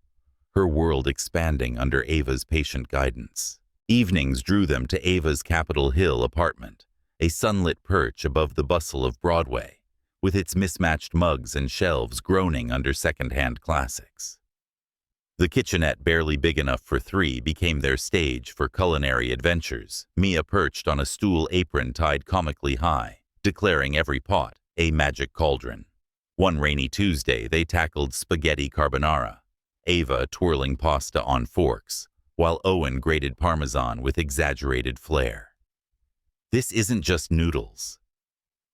her world expanding under Ava's patient guidance. Evenings drew them to Ava's Capitol Hill apartment, a sunlit perch above the bustle of Broadway, with its mismatched mugs and shelves groaning under second-hand classics. The kitchenette, barely big enough for three, became their stage for culinary adventures, Mia perched on a stool apron tied comically high, declaring every pot a magic cauldron. One rainy Tuesday, they tackled spaghetti carbonara, Ava twirling pasta on forks, while Owen grated parmesan with exaggerated flair. "This isn't just noodles,"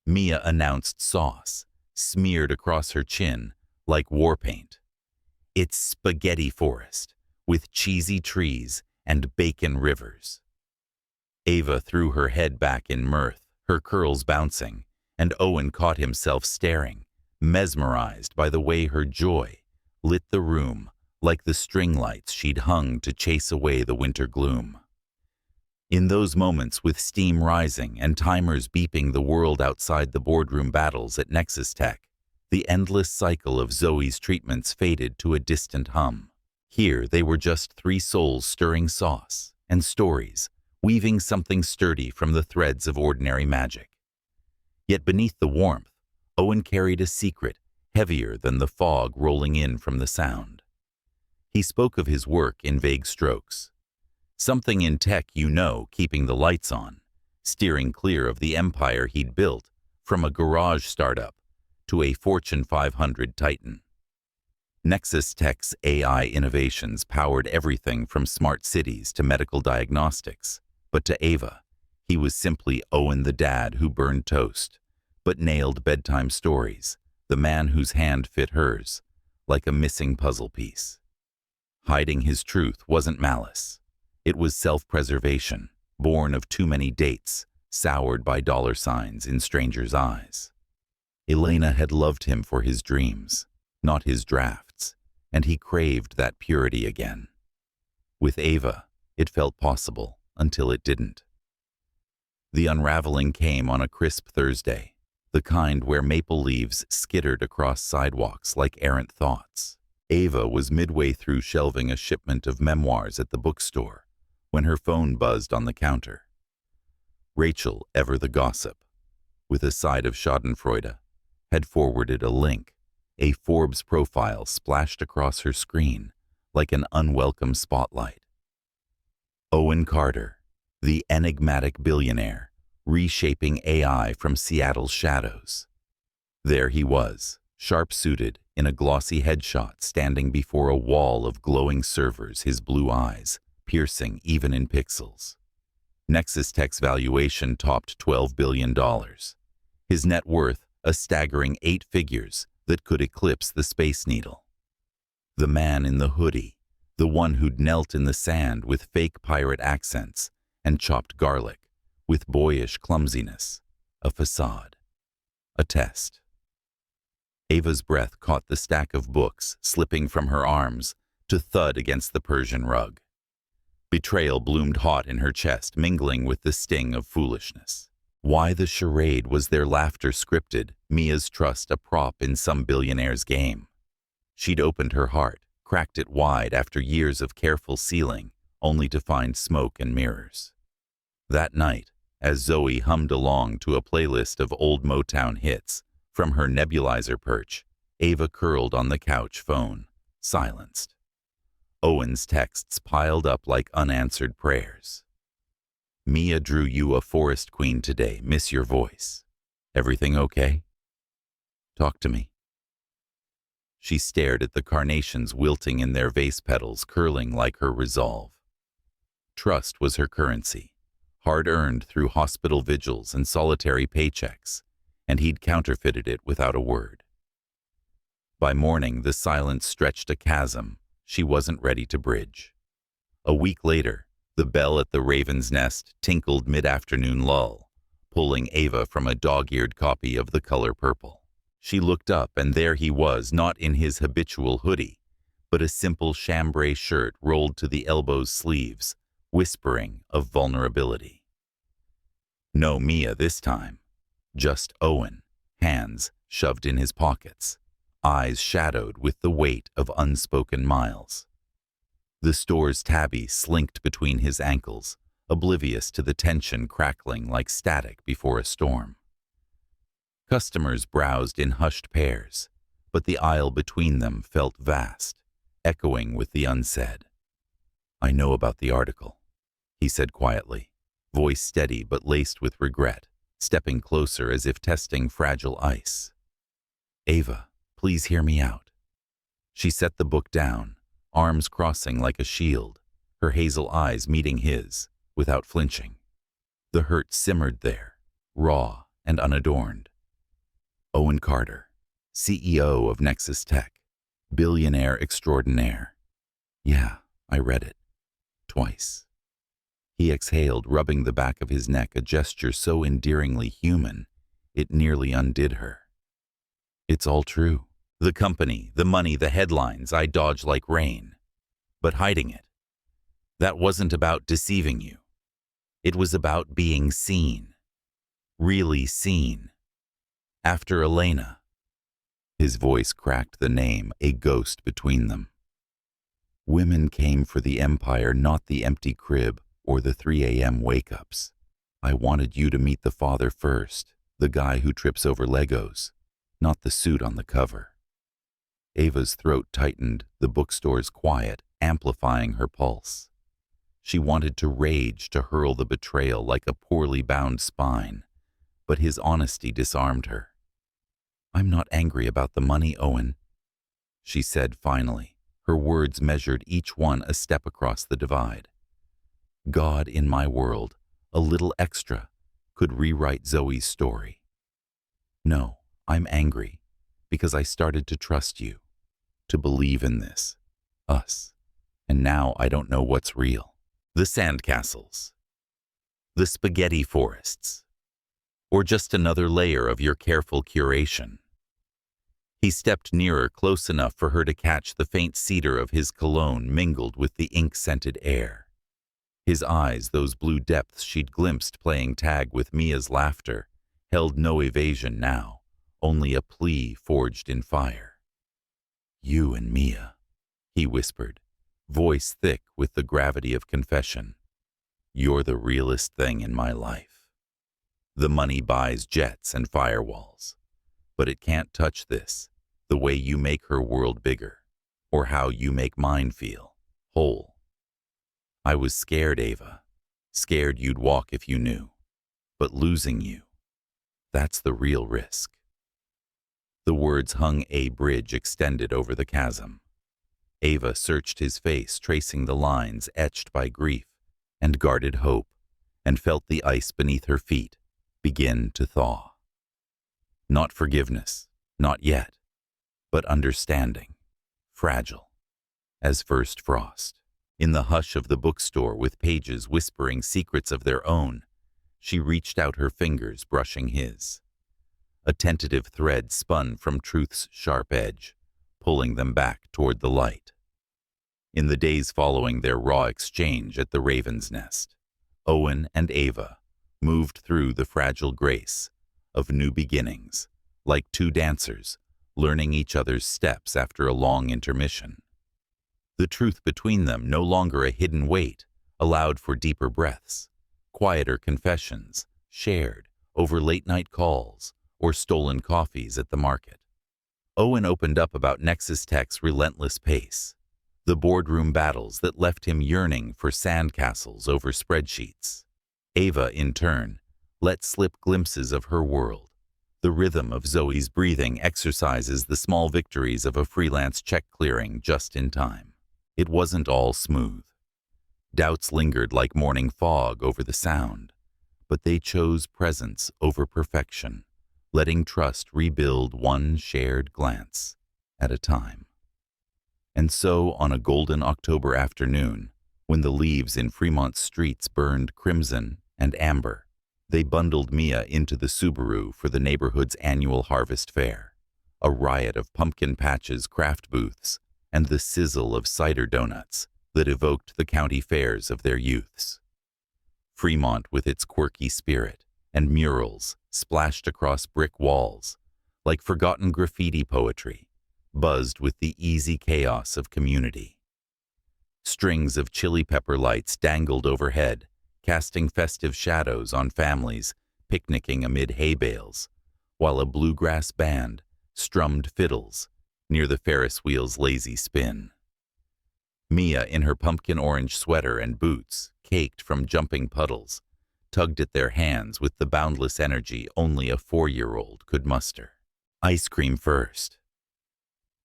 Mia announced, sauce smeared across her chin like war paint. "It's spaghetti forest, with cheesy trees and bacon rivers." Ava threw her head back in mirth, her curls bouncing, and Owen caught himself staring, mesmerized by the way her joy lit the room like the string lights she'd hung to chase away the winter gloom. In those moments, with steam rising and timers beeping the world outside the boardroom battles at Nexus Tech, the endless cycle of Zoe's treatments faded to a distant hum. Here they were just three souls stirring sauce and stories, weaving something sturdy from the threads of ordinary magic. Yet beneath the warmth, Owen carried a secret heavier than the fog rolling in from the sound. He spoke of his work in vague strokes. Something in tech, keeping the lights on, steering clear of the empire he'd built, from a garage startup to a Fortune 500 titan. Nexus Tech's AI innovations powered everything from smart cities to medical diagnostics, but to Ava, he was simply Owen, the dad who burned toast, but nailed bedtime stories, the man whose hand fit hers, like a missing puzzle piece. Hiding his truth wasn't malice. It was self-preservation, born of too many dates, soured by dollar signs in strangers' eyes. Elena had loved him for his dreams, not his drafts, and he craved that purity again. With Ava, it felt possible until it didn't. The unraveling came on a crisp Thursday, the kind where maple leaves skittered across sidewalks like errant thoughts. Ava was midway through shelving a shipment of memoirs at the bookstore when her phone buzzed on the counter. Rachel, ever the gossip, with a side of schadenfreude, had forwarded a link. A Forbes profile splashed across her screen like an unwelcome spotlight. Owen Carter, the enigmatic billionaire, reshaping AI from Seattle's shadows. There he was, sharp-suited, in a glossy headshot, standing before a wall of glowing servers, his blue eyes piercing even in pixels. Nexus Tech's valuation topped $12 billion. His net worth, a staggering 8 figures that could eclipse the Space Needle. The man in the hoodie, the one who'd knelt in the sand with fake pirate accents and chopped garlic with boyish clumsiness, a facade, a test. Ava's breath caught the stack of books slipping from her arms to thud against the Persian rug. Betrayal bloomed hot in her chest, mingling with the sting of foolishness. Why the charade? Was their laughter scripted, Mia's trust a prop in some billionaire's game? She'd opened her heart, cracked it wide after years of careful sealing, only to find smoke and mirrors. That night, as Zoe hummed along to a playlist of old Motown hits from her nebulizer perch, Ava curled on the couch phone, silenced. Owen's texts piled up like unanswered prayers. Mia drew you a forest queen today, miss your voice. Everything okay? Talk to me. She stared at the carnations wilting in their vase petals, curling like her resolve. Trust was her currency, hard-earned through hospital vigils and solitary paychecks, and he'd counterfeited it without a word. By morning, the silence stretched a chasm she wasn't ready to bridge. A week later, the bell at the Raven's Nest tinkled mid-afternoon lull, pulling Ava from a dog-eared copy of The Color Purple. She looked up, and there he was, not in his habitual hoodie, but a simple chambray shirt rolled to the elbows sleeves, whispering of vulnerability. No Mia this time, just Owen, hands shoved in his pockets, eyes shadowed with the weight of unspoken miles. The store's tabby slinked between his ankles, oblivious to the tension crackling like static before a storm. Customers browsed in hushed pairs, but the aisle between them felt vast, echoing with the unsaid. I know about the article, he said quietly, voice steady but laced with regret, stepping closer as if testing fragile ice. Ava, please hear me out. She set the book down, arms crossing like a shield, her hazel eyes meeting his, without flinching. The hurt simmered there, raw and unadorned. Owen Carter, CEO of Nexus Tech, billionaire extraordinaire. Yeah, I read it. Twice. He exhaled, rubbing the back of his neck, a gesture so endearingly human, it nearly undid her. It's all true. The company, the money, the headlines, I dodged like rain. But hiding it. That wasn't about deceiving you. It was about being seen. Really seen. After Elena. His voice cracked the name, a ghost between them. Women came for the empire, not the empty crib or the 3 a.m. wake-ups. I wanted you to meet the father first, the guy who trips over Legos, not the suit on the cover. Ava's throat tightened, the bookstore's quiet, amplifying her pulse. She wanted to rage, to hurl the betrayal like a poorly bound spine, but his honesty disarmed her. I'm not angry about the money, Owen, she said finally, her words measured each one a step across the divide. God in my world, a little extra, could rewrite Zoe's story. No, I'm angry because I started to trust you, to believe in this, us, and now I don't know what's real. The sandcastles, the spaghetti forests, or just another layer of your careful curation. He stepped nearer, close enough for her to catch the faint cedar of his cologne mingled with the ink-scented air. His eyes, those blue depths she'd glimpsed playing tag with Mia's laughter, held no evasion now, only a plea forged in fire. You and Mia, he whispered, voice thick with the gravity of confession. You're the realest thing in my life. The money buys jets and firewalls, but it can't touch this, the way you make her world bigger, or how you make mine feel, whole. I was scared, Ava, scared you'd walk if you knew, but losing you, that's the real risk. The words hung a bridge extended over the chasm. Ava searched his face, tracing the lines etched by grief and guarded hope, and felt the ice beneath her feet begin to thaw. Not forgiveness, not yet, but understanding, fragile, as first frost. In the hush of the bookstore, with pages whispering secrets of their own, she reached out her fingers, brushing his. A tentative thread spun from truth's sharp edge, pulling them back toward the light. In the days following their raw exchange at the Raven's Nest, Owen and Ava moved through the fragile grace of new beginnings, like two dancers learning each other's steps after a long intermission. The truth between them, no longer a hidden weight, allowed for deeper breaths, quieter confessions, shared over late-night calls or stolen coffees at the market. Owen opened up about Nexus Tech's relentless pace, the boardroom battles that left him yearning for sandcastles over spreadsheets. Ava, in turn, let slip glimpses of her world. The rhythm of Zoe's breathing exercises the small victories of a freelance check clearing just in time. It wasn't all smooth. Doubts lingered like morning fog over the sound, but they chose presence over perfection, letting trust rebuild one shared glance at a time. And so, on a golden October afternoon, when the leaves in Fremont's streets burned crimson and amber, they bundled Mia into the Subaru for the neighborhood's annual harvest fair, a riot of pumpkin patches, craft booths, and the sizzle of cider donuts that evoked the county fairs of their youths. Fremont, with its quirky spirit and murals splashed across brick walls, like forgotten graffiti poetry, buzzed with the easy chaos of community. Strings of chili pepper lights dangled overhead, casting festive shadows on families picnicking amid hay bales, while a bluegrass band strummed fiddles near the Ferris wheel's lazy spin. Mia, in her pumpkin orange sweater and boots caked from jumping puddles, tugged at their hands with the boundless energy only a 4-year-old could muster. Ice cream first.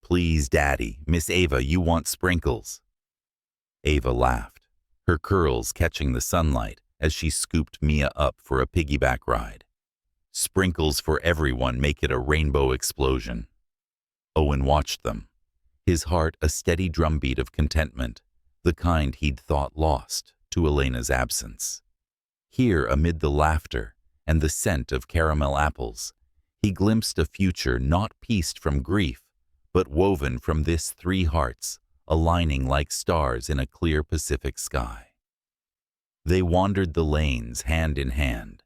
Please, Daddy, Miss Ava, you want sprinkles. Ava laughed, her curls catching the sunlight as she scooped Mia up for a piggyback ride. Sprinkles for everyone, make it a rainbow explosion. Owen watched them, his heart a steady drumbeat of contentment, the kind he'd thought lost to Elena's absence. Here, amid the laughter and the scent of caramel apples, he glimpsed a future not pieced from grief, but woven from this 3 hearts, aligning like stars in a clear Pacific sky. They wandered the lanes hand in hand,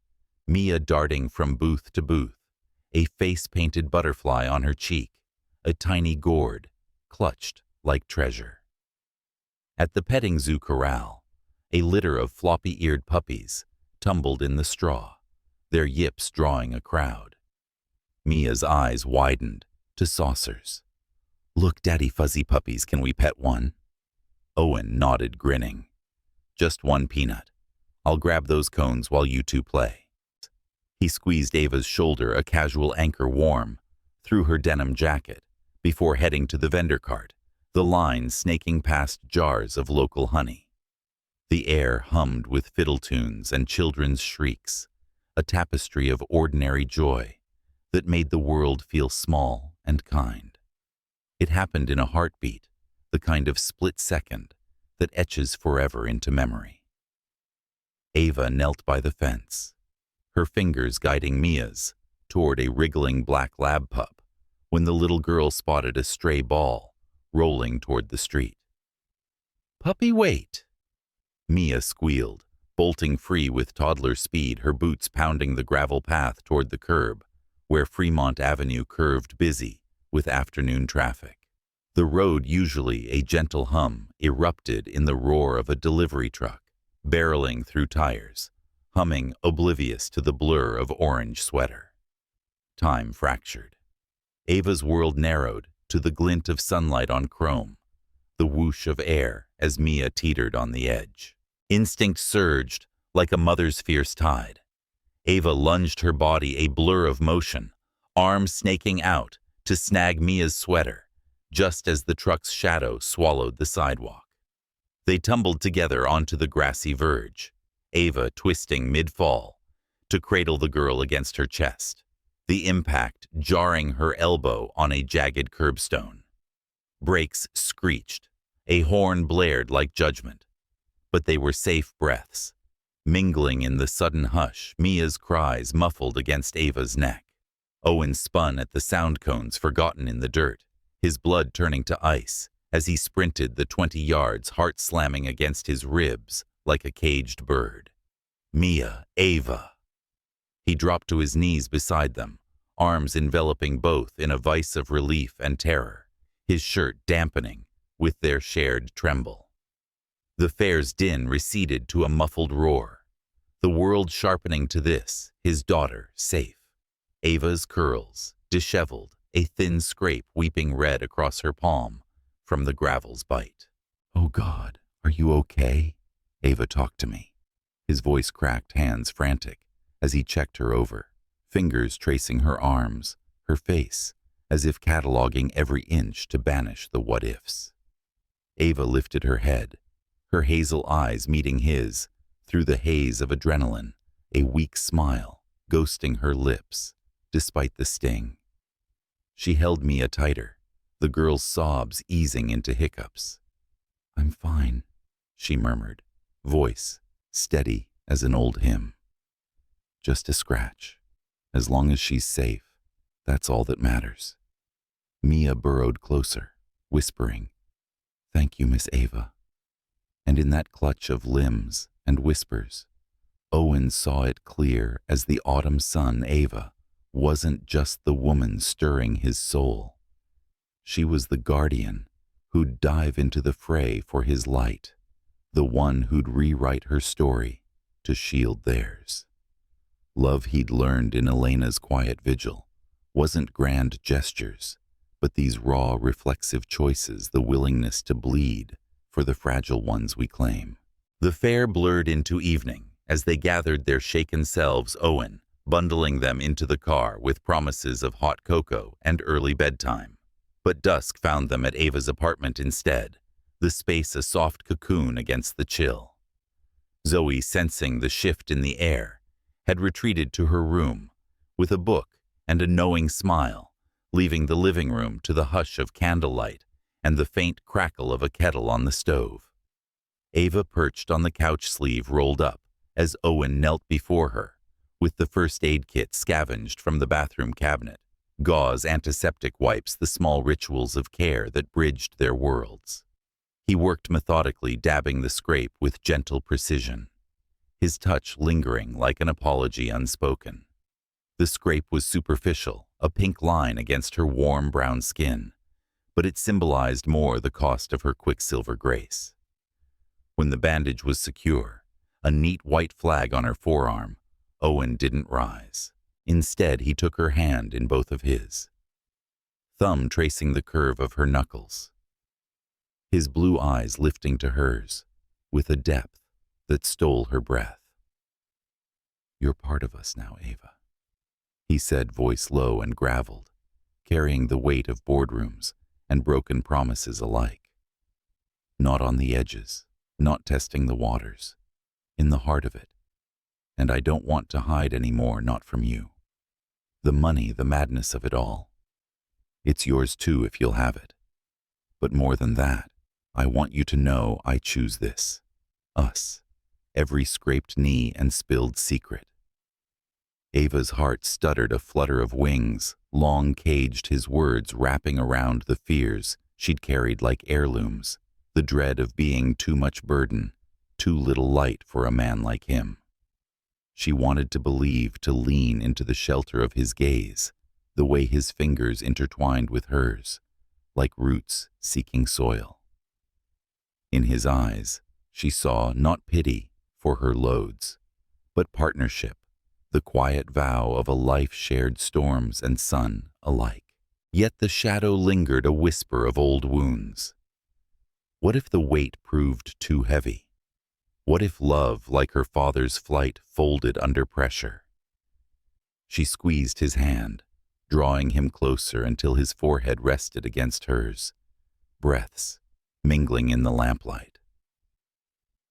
Mia darting from booth to booth, a face-painted butterfly on her cheek, a tiny gourd, clutched like treasure. At the petting zoo corral, a litter of floppy-eared puppies tumbled in the straw, their yips drawing a crowd. Mia's eyes widened to saucers. Look, Daddy Fuzzy puppies, can we pet one? Owen nodded, grinning. Just one peanut. I'll grab those cones while you two play. He squeezed Ava's shoulder, a casual anchor warm, through her denim jacket, before heading to the vendor cart, the line snaking past jars of local honey. The air hummed with fiddle tunes and children's shrieks, a tapestry of ordinary joy that made the world feel small and kind. It happened in a heartbeat, the kind of split second that etches forever into memory. Ava knelt by the fence, her fingers guiding Mia's toward a wriggling black lab pup, when the little girl spotted a stray ball rolling toward the street. Puppy, wait! Mia squealed, bolting free with toddler speed, her boots pounding the gravel path toward the curb, where Fremont Avenue curved busy with afternoon traffic. The road, usually a gentle hum, erupted in the roar of a delivery truck, barreling through tires, humming oblivious to the blur of orange sweater. Time fractured. Ava's world narrowed to the glint of sunlight on chrome, the whoosh of air as Mia teetered on the edge. Instinct surged like a mother's fierce tide. Ava lunged her body, a blur of motion, arms snaking out to snag Mia's sweater, just as the truck's shadow swallowed the sidewalk. They tumbled together onto the grassy verge, Ava twisting mid-fall to cradle the girl against her chest, the impact jarring her elbow on a jagged curbstone. Brakes screeched, a horn blared like judgment, but they were safe breaths. Mingling in the sudden hush, Mia's cries muffled against Ava's neck. Owen spun at the sound cones forgotten in the dirt, his blood turning to ice as he sprinted the 20 yards, heart slamming against his ribs like a caged bird. Mia, Ava. He dropped to his knees beside them, arms enveloping both in a vice of relief and terror, his shirt dampening with their shared tremble. The fair's din receded to a muffled roar, the world sharpening to this, his daughter, safe. Ava's curls, disheveled a thin scrape weeping red across her palm from the gravel's bite. "Oh God, are you okay?" Ava talked to me, his voice cracked, hands frantic, as he checked her over, fingers tracing her arms, her face, as if cataloging every inch to banish the what-ifs. Ava lifted her head, her hazel eyes meeting his, through the haze of adrenaline, a weak smile ghosting her lips, despite the sting. She held Mia tighter, the girl's sobs easing into hiccups. "I'm fine," she murmured, voice steady as an old hymn. "Just a scratch. As long as she's safe, that's all that matters." Mia burrowed closer, whispering, "Thank you, Miss Ava." And in that clutch of limbs and whispers, Owen saw it clear as the autumn sun. Ava wasn't just the woman stirring his soul. She was the guardian who'd dive into the fray for his light, the one who'd rewrite her story to shield theirs. Love he'd learned in Elena's quiet vigil wasn't grand gestures, but these raw, reflexive choices, the willingness to bleed for the fragile ones we claim. The fair blurred into evening as they gathered their shaken selves, Owen bundling them into the car with promises of hot cocoa and early bedtime. But dusk found them at Ava's apartment instead, the space a soft cocoon against the chill. Zoe, sensing the shift in the air, had retreated to her room with a book and a knowing smile, leaving the living room to the hush of candlelight and the faint crackle of a kettle on the stove. Ava perched on the couch, sleeve rolled up, as Owen knelt before her, with the first aid kit scavenged from the bathroom cabinet, gauze, antiseptic wipes, the small rituals of care that bridged their worlds. He worked methodically, dabbing the scrape with gentle precision, his touch lingering like an apology unspoken. The scrape was superficial, a pink line against her warm brown skin, but it symbolized more, the cost of her quicksilver grace. When the bandage was secure, a neat white flag on her forearm, Owen didn't rise. Instead, he took her hand in both of his, thumb tracing the curve of her knuckles, his blue eyes lifting to hers with a depth that stole her breath. "You're part of us now, Ava," he said, voice low and graveled, carrying the weight of boardrooms and broken promises alike. Not on the edges, not testing the waters, in the heart of it. And I don't want to hide anymore, not from you. The money, the madness of it all. It's yours too if you'll have it. But more than that, I want you to know I choose this. Us. Every scraped knee and spilled secret. Ava's heart stuttered, a flutter of wings, long caged, his words wrapping around the fears she'd carried like heirlooms, the dread of being too much burden, too little light for a man like him. She wanted to believe, to lean into the shelter of his gaze, the way his fingers intertwined with hers, like roots seeking soil. In his eyes, she saw not pity for her loads, but partnership, the quiet vow of a life shared, storms and sun alike. Yet the shadow lingered, a whisper of old wounds. What if the weight proved too heavy? What if love, like her father's flight, folded under pressure? She squeezed his hand, drawing him closer until his forehead rested against hers, breaths mingling in the lamplight.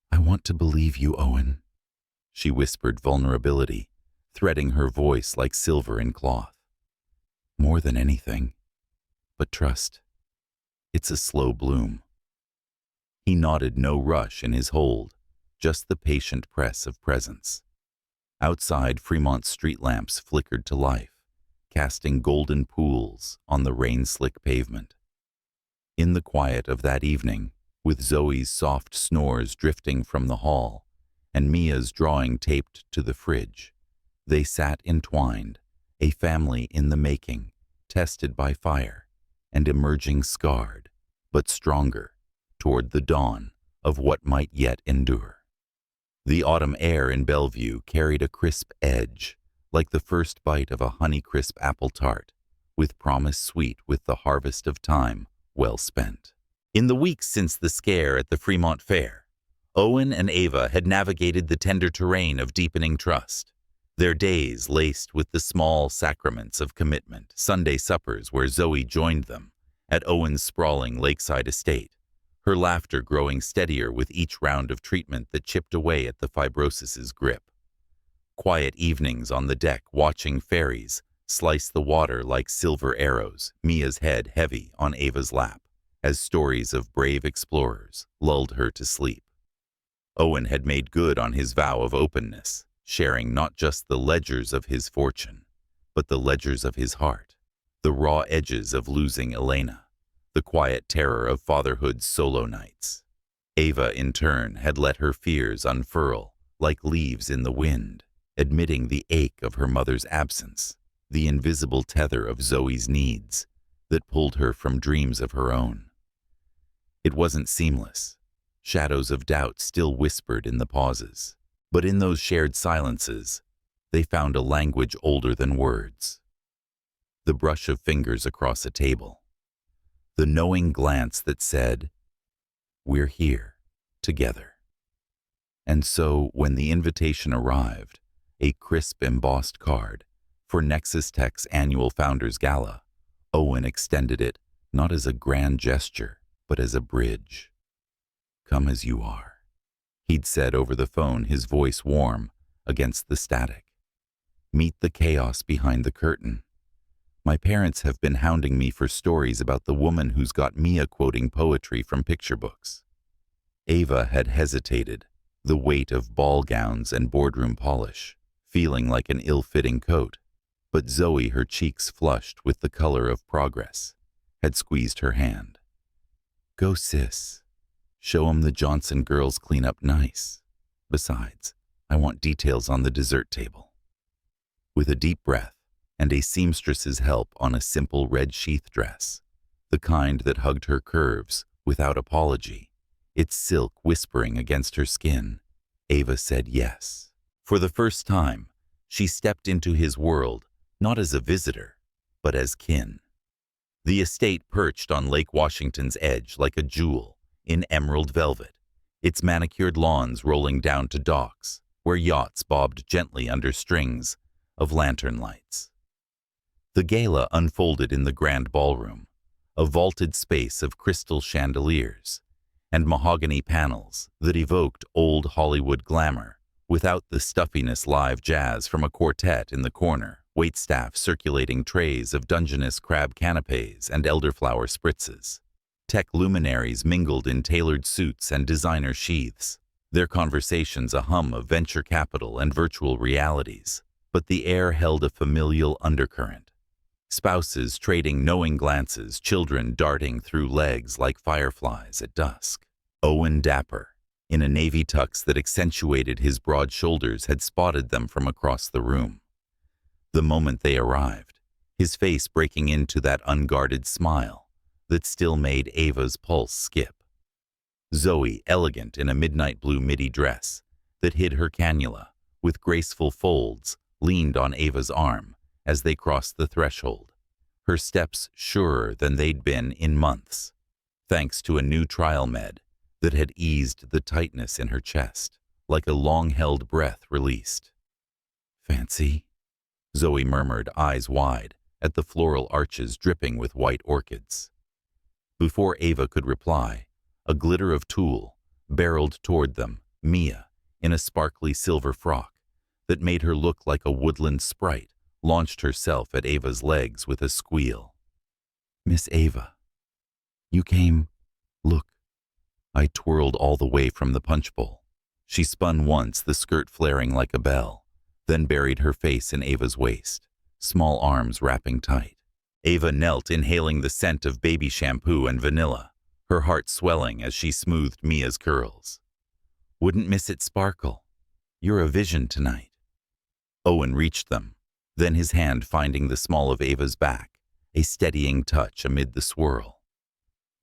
"I want to believe you, Owen," she whispered, vulnerability threading her voice like silver in cloth. "More than anything. But trust, it's a slow bloom." He nodded, no rush in his hold, just the patient press of presence. Outside, Fremont's street lamps flickered to life, casting golden pools on the rain-slick pavement. In the quiet of that evening, with Zoe's soft snores drifting from the hall and Mia's drawing taped to the fridge, they sat entwined, a family in the making, tested by fire and emerging scarred, but stronger, toward the dawn of what might yet endure. The autumn air in Bellevue carried a crisp edge, like the first bite of a honey-crisp apple tart, with promise sweet with the harvest of time well spent. In the weeks since the scare at the Fremont Fair, Owen and Ava had navigated the tender terrain of deepening trust. Their days laced with the small sacraments of commitment, Sunday suppers where Zoe joined them at Owen's sprawling lakeside estate, her laughter growing steadier with each round of treatment that chipped away at the fibrosis's grip. Quiet evenings on the deck watching fairies slice the water like silver arrows, Mia's head heavy on Ava's lap, as stories of brave explorers lulled her to sleep. Owen had made good on his vow of openness, sharing not just the ledgers of his fortune, but the ledgers of his heart, the raw edges of losing Elena, the quiet terror of fatherhood's solo nights. Ava, in turn, had let her fears unfurl like leaves in the wind, admitting the ache of her mother's absence, the invisible tether of Zoe's needs that pulled her from dreams of her own. It wasn't seamless. Shadows of doubt still whispered in the pauses, but in those shared silences, they found a language older than words. The brush of fingers across a table, the knowing glance that said, "We're here, together." And so, when the invitation arrived, a crisp embossed card for Nexus Tech's annual Founders Gala, Owen extended it not as a grand gesture, but as a bridge. "Come as you are," he'd said over the phone, his voice warm against the static. "Meet the chaos behind the curtain. My parents have been hounding me for stories about the woman who's got Mia quoting poetry from picture books." Ava had hesitated, the weight of ball gowns and boardroom polish feeling like an ill-fitting coat, but Zoe, her cheeks flushed with the color of progress, had squeezed her hand. "Go, sis. Show 'em the Johnson girls clean up nice. Besides, I want details on the dessert table." With a deep breath and a seamstress's help on a simple red sheath dress, the kind that hugged her curves without apology, its silk whispering against her skin, Ava said yes. For the first time, she stepped into his world not as a visitor, but as kin. The estate perched on Lake Washington's edge like a jewel in emerald velvet, its manicured lawns rolling down to docks where yachts bobbed gently under strings of lantern lights. The gala unfolded in the grand ballroom, a vaulted space of crystal chandeliers and mahogany panels that evoked old Hollywood glamour without the stuffiness live jazz from a quartet in the corner, waitstaff circulating trays of Dungeness crab canapes and elderflower spritzes. Tech luminaries mingled in tailored suits and designer sheaths, their conversations a hum of venture capital and virtual realities, but the air held a familial undercurrent. Spouses trading knowing glances, children darting through legs like fireflies at dusk. Owen, dapper, in a navy tux that accentuated his broad shoulders, had spotted them from across the room. The moment they arrived, his face breaking into that unguarded smile that still made Ava's pulse skip. Zoe, elegant in a midnight blue midi dress that hid her cannula with graceful folds, leaned on Ava's arm as they crossed the threshold, her steps surer than they'd been in months, thanks to a new trial med that had eased the tightness in her chest, like a long-held breath released. "Fancy?" Zoe murmured, eyes wide, at the floral arches dripping with white orchids. Before Ava could reply, a glitter of tulle barreled toward them, Mia, in a sparkly silver frock that made her look like a woodland sprite, launched herself at Ava's legs with a squeal. "Miss Ava, you came. Look." I twirled all the way from the punch bowl. She spun once, the skirt flaring like a bell, then buried her face in Ava's waist, small arms wrapping tight. Ava knelt, inhaling the scent of baby shampoo and vanilla, her heart swelling as she smoothed Mia's curls. "Wouldn't miss it sparkle. You're a vision tonight." Owen reached them, then his hand finding the small of Ava's back, a steadying touch amid the swirl.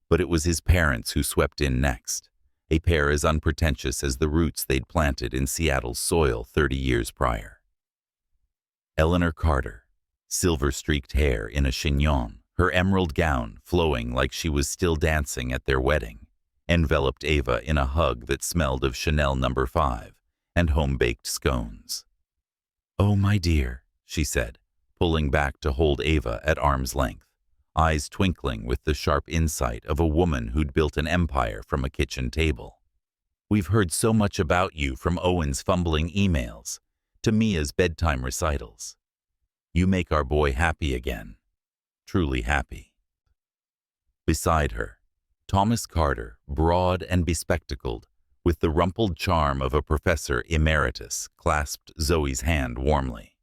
But it was his parents who swept in next, a pair as unpretentious as the roots they'd planted in Seattle's soil 30 years prior. Eleanor Carter, silver-streaked hair in a chignon, her emerald gown flowing like she was still dancing at their wedding, enveloped Ava in a hug that smelled of Chanel No. 5 and home-baked scones. "Oh, my dear," she said, pulling back to hold Ava at arm's length, eyes twinkling with the sharp insight of a woman who'd built an empire from a kitchen table. "We've heard so much about you, from Owen's fumbling emails to Mia's bedtime recitals. You make our boy happy again, truly happy." Beside her, Thomas Carter, broad and bespectacled, with the rumpled charm of a professor emeritus, clasped Zoe's hand warmly.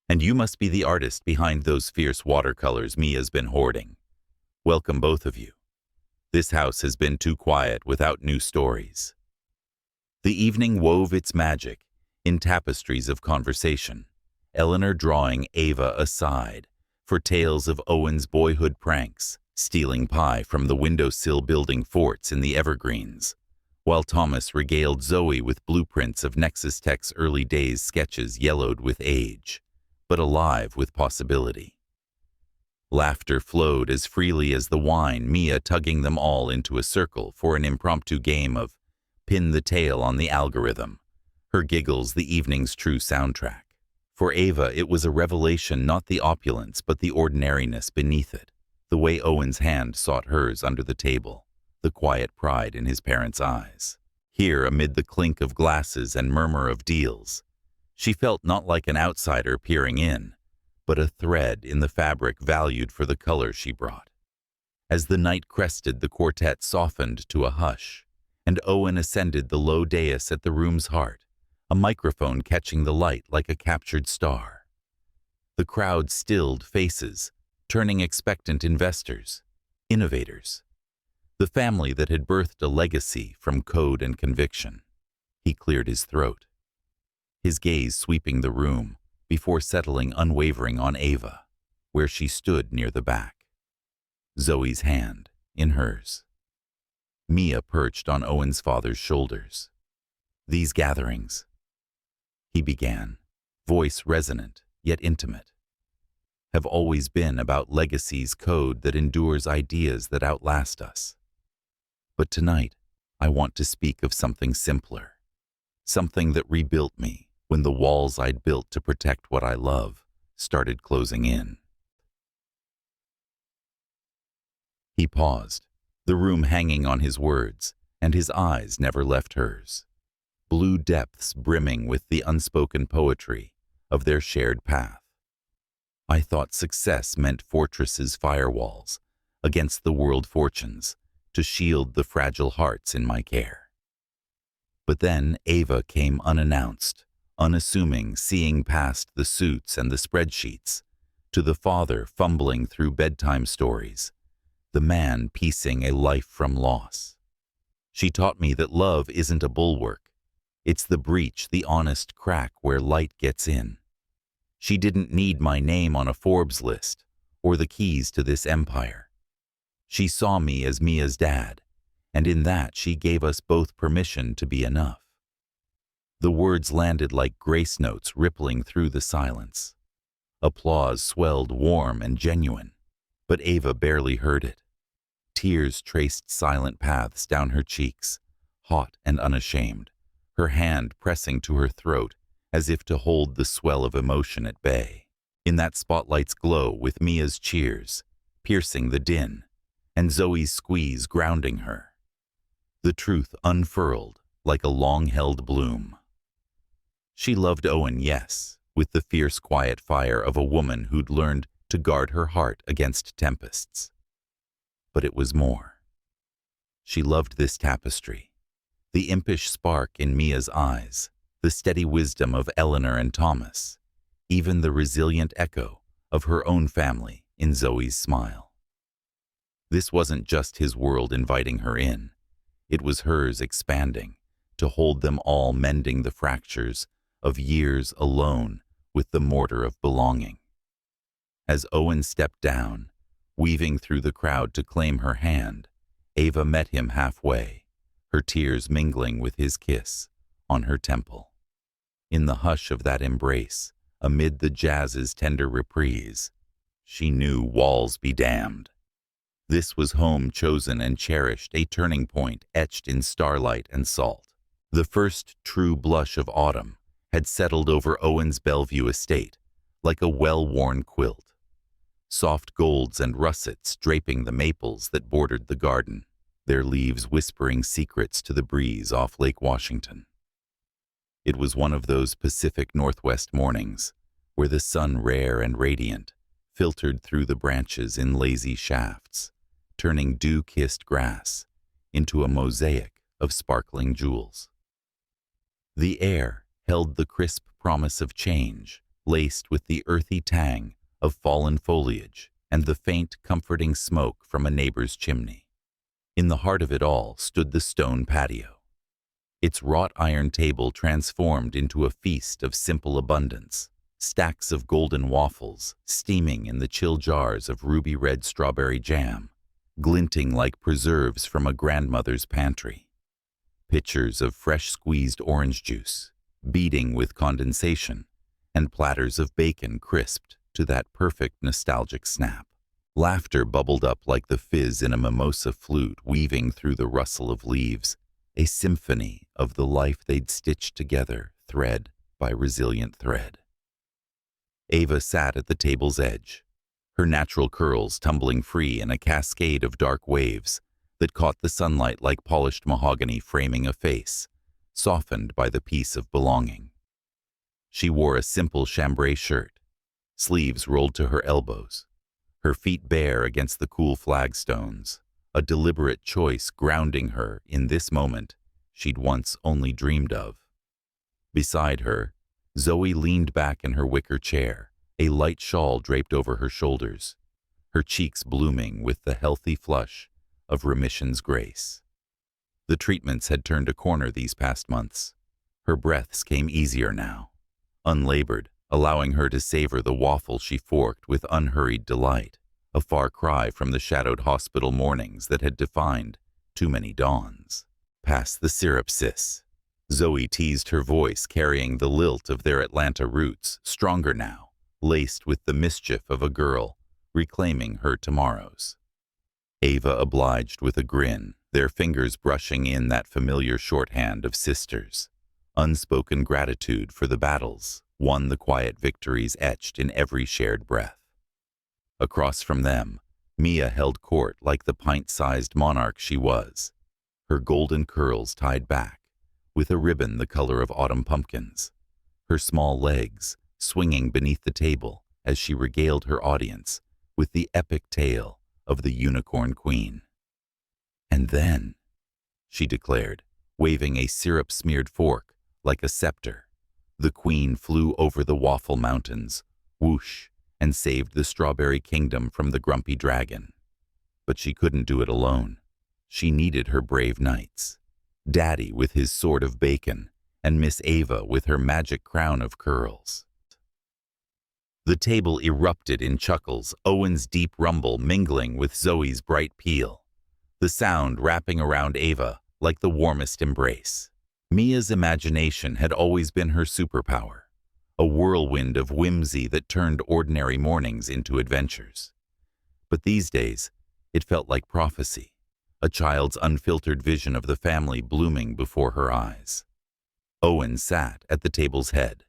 "And you must be the artist behind those fierce watercolors Mia's been hoarding. Welcome, both of you. This house has been too quiet without new stories." The evening wove its magic in tapestries of conversation, Eleanor drawing Ava aside for tales of Owen's boyhood pranks, stealing pie from the windowsill, building forts in the evergreens, while Thomas regaled Zoe with blueprints of Nexus Tech's early days, sketches yellowed with age, but alive with possibility. Laughter flowed as freely as the wine, Mia tugging them all into a circle for an impromptu game of pin the tail on the algorithm, her giggles the evening's true soundtrack. For Ava, it was a revelation, not the opulence, but the ordinariness beneath it, the way Owen's hand sought hers under the table, the quiet pride in his parents' eyes. Here, amid the clink of glasses and murmur of deals, she felt not like an outsider peering in, but a thread in the fabric valued for the color she brought. As the night crested, the quartet softened to a hush, and Owen ascended the low dais at the room's heart, a microphone catching the light like a captured star. The crowd stilled faces, turning expectant investors, innovators, the family that had birthed a legacy from code and conviction. He cleared his throat, his gaze sweeping the room before settling unwavering on Ava, where she stood near the back, Zoe's hand in hers. Mia perched on Owen's father's shoulders. "These gatherings," he began, voice resonant yet intimate, "have always been about legacy's code that endures, ideas that outlast us. But tonight, I want to speak of something simpler, something that rebuilt me when the walls I'd built to protect what I love started closing in." He paused, the room hanging on his words, and his eyes never left hers, blue depths brimming with the unspoken poetry of their shared path. "I thought success meant fortresses, firewalls against the world fortunes, to shield the fragile hearts in my care. But then Ava came unannounced, unassuming, seeing past the suits and the spreadsheets, to the father fumbling through bedtime stories, the man piecing a life from loss. She taught me that love isn't a bulwark. It's the breach, the honest crack where light gets in. She didn't need my name on a Forbes list or the keys to this empire. She saw me as Mia's dad, and in that she gave us both permission to be enough." The words landed like grace notes rippling through the silence. Applause swelled warm and genuine, but Ava barely heard it. Tears traced silent paths down her cheeks, hot and unashamed, her hand pressing to her throat as if to hold the swell of emotion at bay. In that spotlight's glow, with Mia's cheers piercing the din, and Zoe's squeeze grounding her, the truth unfurled like a long-held bloom. She loved Owen, yes, with the fierce, quiet fire of a woman who'd learned to guard her heart against tempests. But it was more. She loved this tapestry, the impish spark in Mia's eyes, the steady wisdom of Eleanor and Thomas, even the resilient echo of her own family in Zoe's smile. This wasn't just his world inviting her in. It was hers expanding, to hold them all, mending the fractures of years alone with the mortar of belonging. As Owen stepped down, weaving through the crowd to claim her hand, Ava met him halfway, her tears mingling with his kiss on her temple. In the hush of that embrace, amid the jazz's tender reprise, she knew walls be damned. This was home chosen and cherished, a turning point etched in starlight and salt. The first true blush of autumn had settled over Owen's Bellevue estate like a well-worn quilt, soft golds and russets draping the maples that bordered the garden, their leaves whispering secrets to the breeze off Lake Washington. It was one of those Pacific Northwest mornings where the sun, rare and radiant, filtered through the branches in lazy shafts, turning dew-kissed grass into a mosaic of sparkling jewels. The air held the crisp promise of change, laced with the earthy tang of fallen foliage and the faint, comforting smoke from a neighbor's chimney. In the heart of it all stood the stone patio, its wrought iron table transformed into a feast of simple abundance, stacks of golden waffles steaming in the chill jars of ruby-red strawberry jam, glinting like preserves from a grandmother's pantry, pitchers of fresh squeezed orange juice, beading with condensation, and platters of bacon crisped to that perfect nostalgic snap. Laughter bubbled up like the fizz in a mimosa flute weaving through the rustle of leaves, a symphony of the life they'd stitched together, thread by resilient thread. Ava sat at the table's edge, her natural curls tumbling free in a cascade of dark waves that caught the sunlight like polished mahogany framing a face, softened by the peace of belonging. She wore a simple chambray shirt, sleeves rolled to her elbows, her feet bare against the cool flagstones, a deliberate choice grounding her in this moment she'd once only dreamed of. Beside her, Zoe leaned back in her wicker chair, a light shawl draped over her shoulders, her cheeks blooming with the healthy flush of remission's grace. The treatments had turned a corner these past months. Her breaths came easier now, unlabored, allowing her to savor the waffle she forked with unhurried delight, a far cry from the shadowed hospital mornings that had defined too many dawns. Pass the syrup, sis. Zoe teased, her voice carrying the lilt of their Atlanta roots, stronger now, laced with the mischief of a girl reclaiming her tomorrows. Ava obliged with a grin, their fingers brushing in that familiar shorthand of sisters, unspoken gratitude for the battles, won the quiet victories etched in every shared breath. Across from them, Mia held court like the pint-sized monarch she was, her golden curls tied back, with a ribbon the color of autumn pumpkins, her small legs swinging beneath the table as she regaled her audience with the epic tale of the Unicorn Queen. And then, she declared, waving a syrup-smeared fork like a scepter, the queen flew over the waffle mountains, whoosh, and saved the strawberry kingdom from the grumpy dragon. But she couldn't do it alone. She needed her brave knights, Daddy with his sword of bacon, and Miss Ava with her magic crown of curls. The table erupted in chuckles, Owen's deep rumble mingling with Zoe's bright peal, the sound wrapping around Ava like the warmest embrace. Mia's imagination had always been her superpower, a whirlwind of whimsy that turned ordinary mornings into adventures. But these days, it felt like prophecy, a child's unfiltered vision of the family blooming before her eyes. Owen sat at the table's head,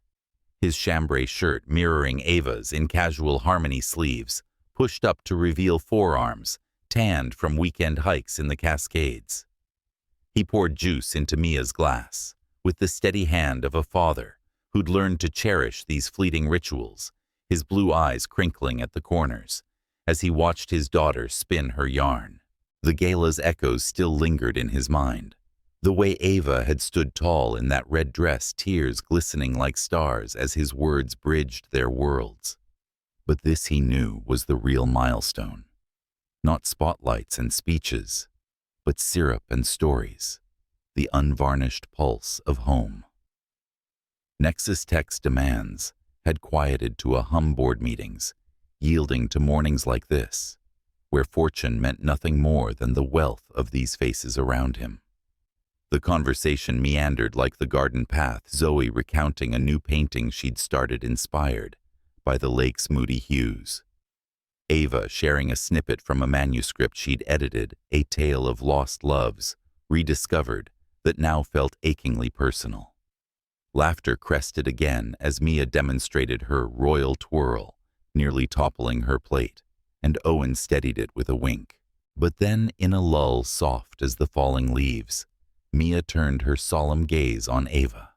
his chambray shirt mirroring Ava's in casual harmony sleeves, pushed up to reveal forearms, tanned from weekend hikes in the Cascades. He poured juice into Mia's glass, with the steady hand of a father who'd learned to cherish these fleeting rituals, his blue eyes crinkling at the corners, as he watched his daughter spin her yarn. The gala's echoes still lingered in his mind. The way Ava had stood tall in that red dress, tears glistening like stars as his words bridged their worlds. But this, he knew, was the real milestone. Not spotlights and speeches, but syrup and stories, the unvarnished pulse of home. Nexus Tech's demands had quieted to a hum board meetings, yielding to mornings like this, where fortune meant nothing more than the wealth of these faces around him. The conversation meandered like the garden path, Zoe recounting a new painting she'd started inspired by the lake's moody hues. Ava, sharing a snippet from a manuscript she'd edited, a tale of lost loves, rediscovered, that now felt achingly personal. Laughter crested again as Mia demonstrated her royal twirl, nearly toppling her plate, and Owen steadied it with a wink. But then, in a lull soft as the falling leaves, Mia turned her solemn gaze on Ava.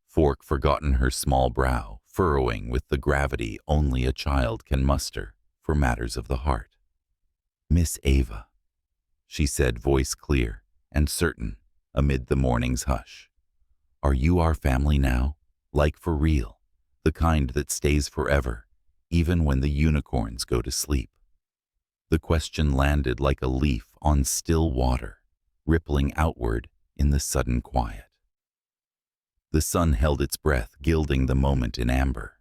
Fork forgotten her small brow, furrowing with the gravity only a child can muster for matters of the heart. "Miss Ava," she said, voice clear and certain amid the morning's hush. "Are you our family now? Like for real, the kind that stays forever, even when the unicorns go to sleep?" The question landed like a leaf on still water, rippling outward in the sudden quiet. The sun held its breath, gilding the moment in amber.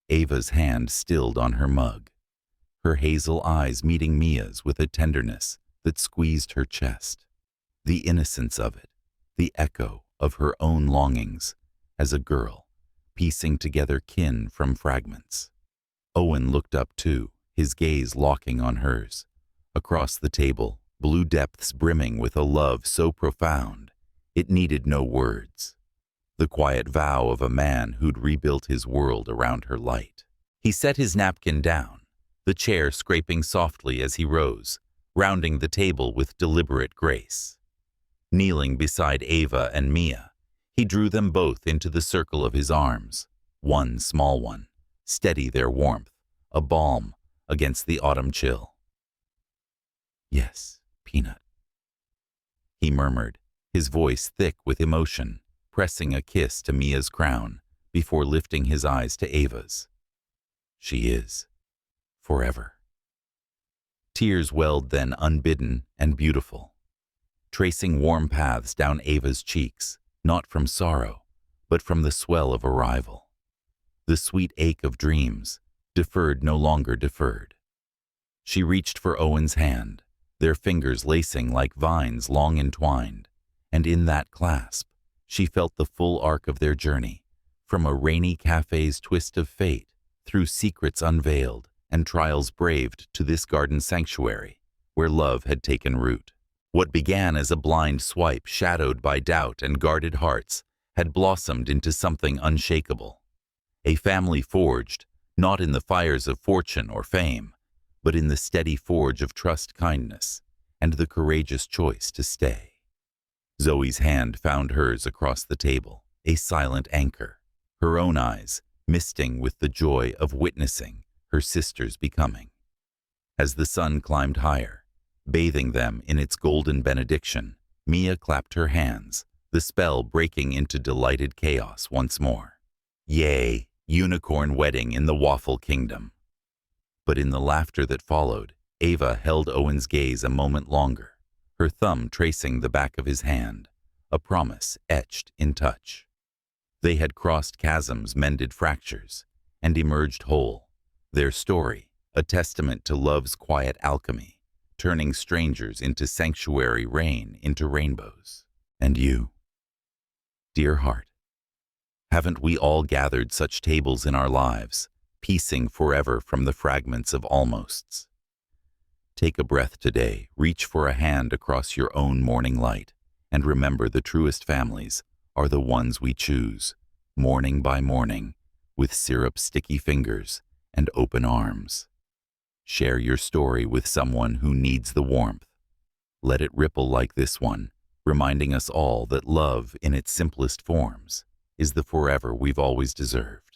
Ava's hand stilled on her mug, her hazel eyes meeting Mia's with a tenderness that squeezed her chest. The innocence of it, the echo of her own longings as a girl, piecing together kin from fragments. Owen looked up too, his gaze locking on hers. Across the table, blue depths brimming with a love so profound, it needed no words. The quiet vow of a man who'd rebuilt his world around her light. He set his napkin down, the chair scraping softly as he rose, rounding the table with deliberate grace. Kneeling beside Ava and Mia, he drew them both into the circle of his arms, one small one, steady their warmth, a balm against the autumn chill. "Yes, Peanut," he murmured, his voice thick with emotion, pressing a kiss to Mia's crown before lifting his eyes to Ava's. "She is. Forever." Tears welled then, unbidden and beautiful, tracing warm paths down Ava's cheeks, not from sorrow, but from the swell of arrival. The sweet ache of dreams, deferred no longer deferred. She reached for Owen's hand, their fingers lacing like vines long entwined, and in that clasp, she felt the full arc of their journey, from a rainy cafe's twist of fate, through secrets unveiled and trials braved to this garden sanctuary, where love had taken root. What began as a blind swipe shadowed by doubt and guarded hearts had blossomed into something unshakable. A family forged, not in the fires of fortune or fame, but in the steady forge of trust, kindness, and the courageous choice to stay. Zoe's hand found hers across the table, a silent anchor, her own eyes misting with the joy of witnessing her sister's becoming. As the sun climbed higher, bathing them in its golden benediction, Mia clapped her hands, the spell breaking into delighted chaos once more. Yay, unicorn wedding in the waffle kingdom. But in the laughter that followed, Ava held Owen's gaze a moment longer, her thumb tracing the back of his hand, a promise etched in touch. They had crossed chasms, mended fractures, and emerged whole, their story a testament to love's quiet alchemy, turning strangers into sanctuary, rain into rainbows. And you, dear heart, haven't we all gathered such tables in our lives, piecing forever from the fragments of almosts? Take a breath today, reach for a hand across your own morning light, and remember the truest families are the ones we choose, morning by morning, with syrup-sticky fingers and open arms. Share your story with someone who needs the warmth. Let it ripple like this one, reminding us all that love in its simplest forms is the forever we've always deserved.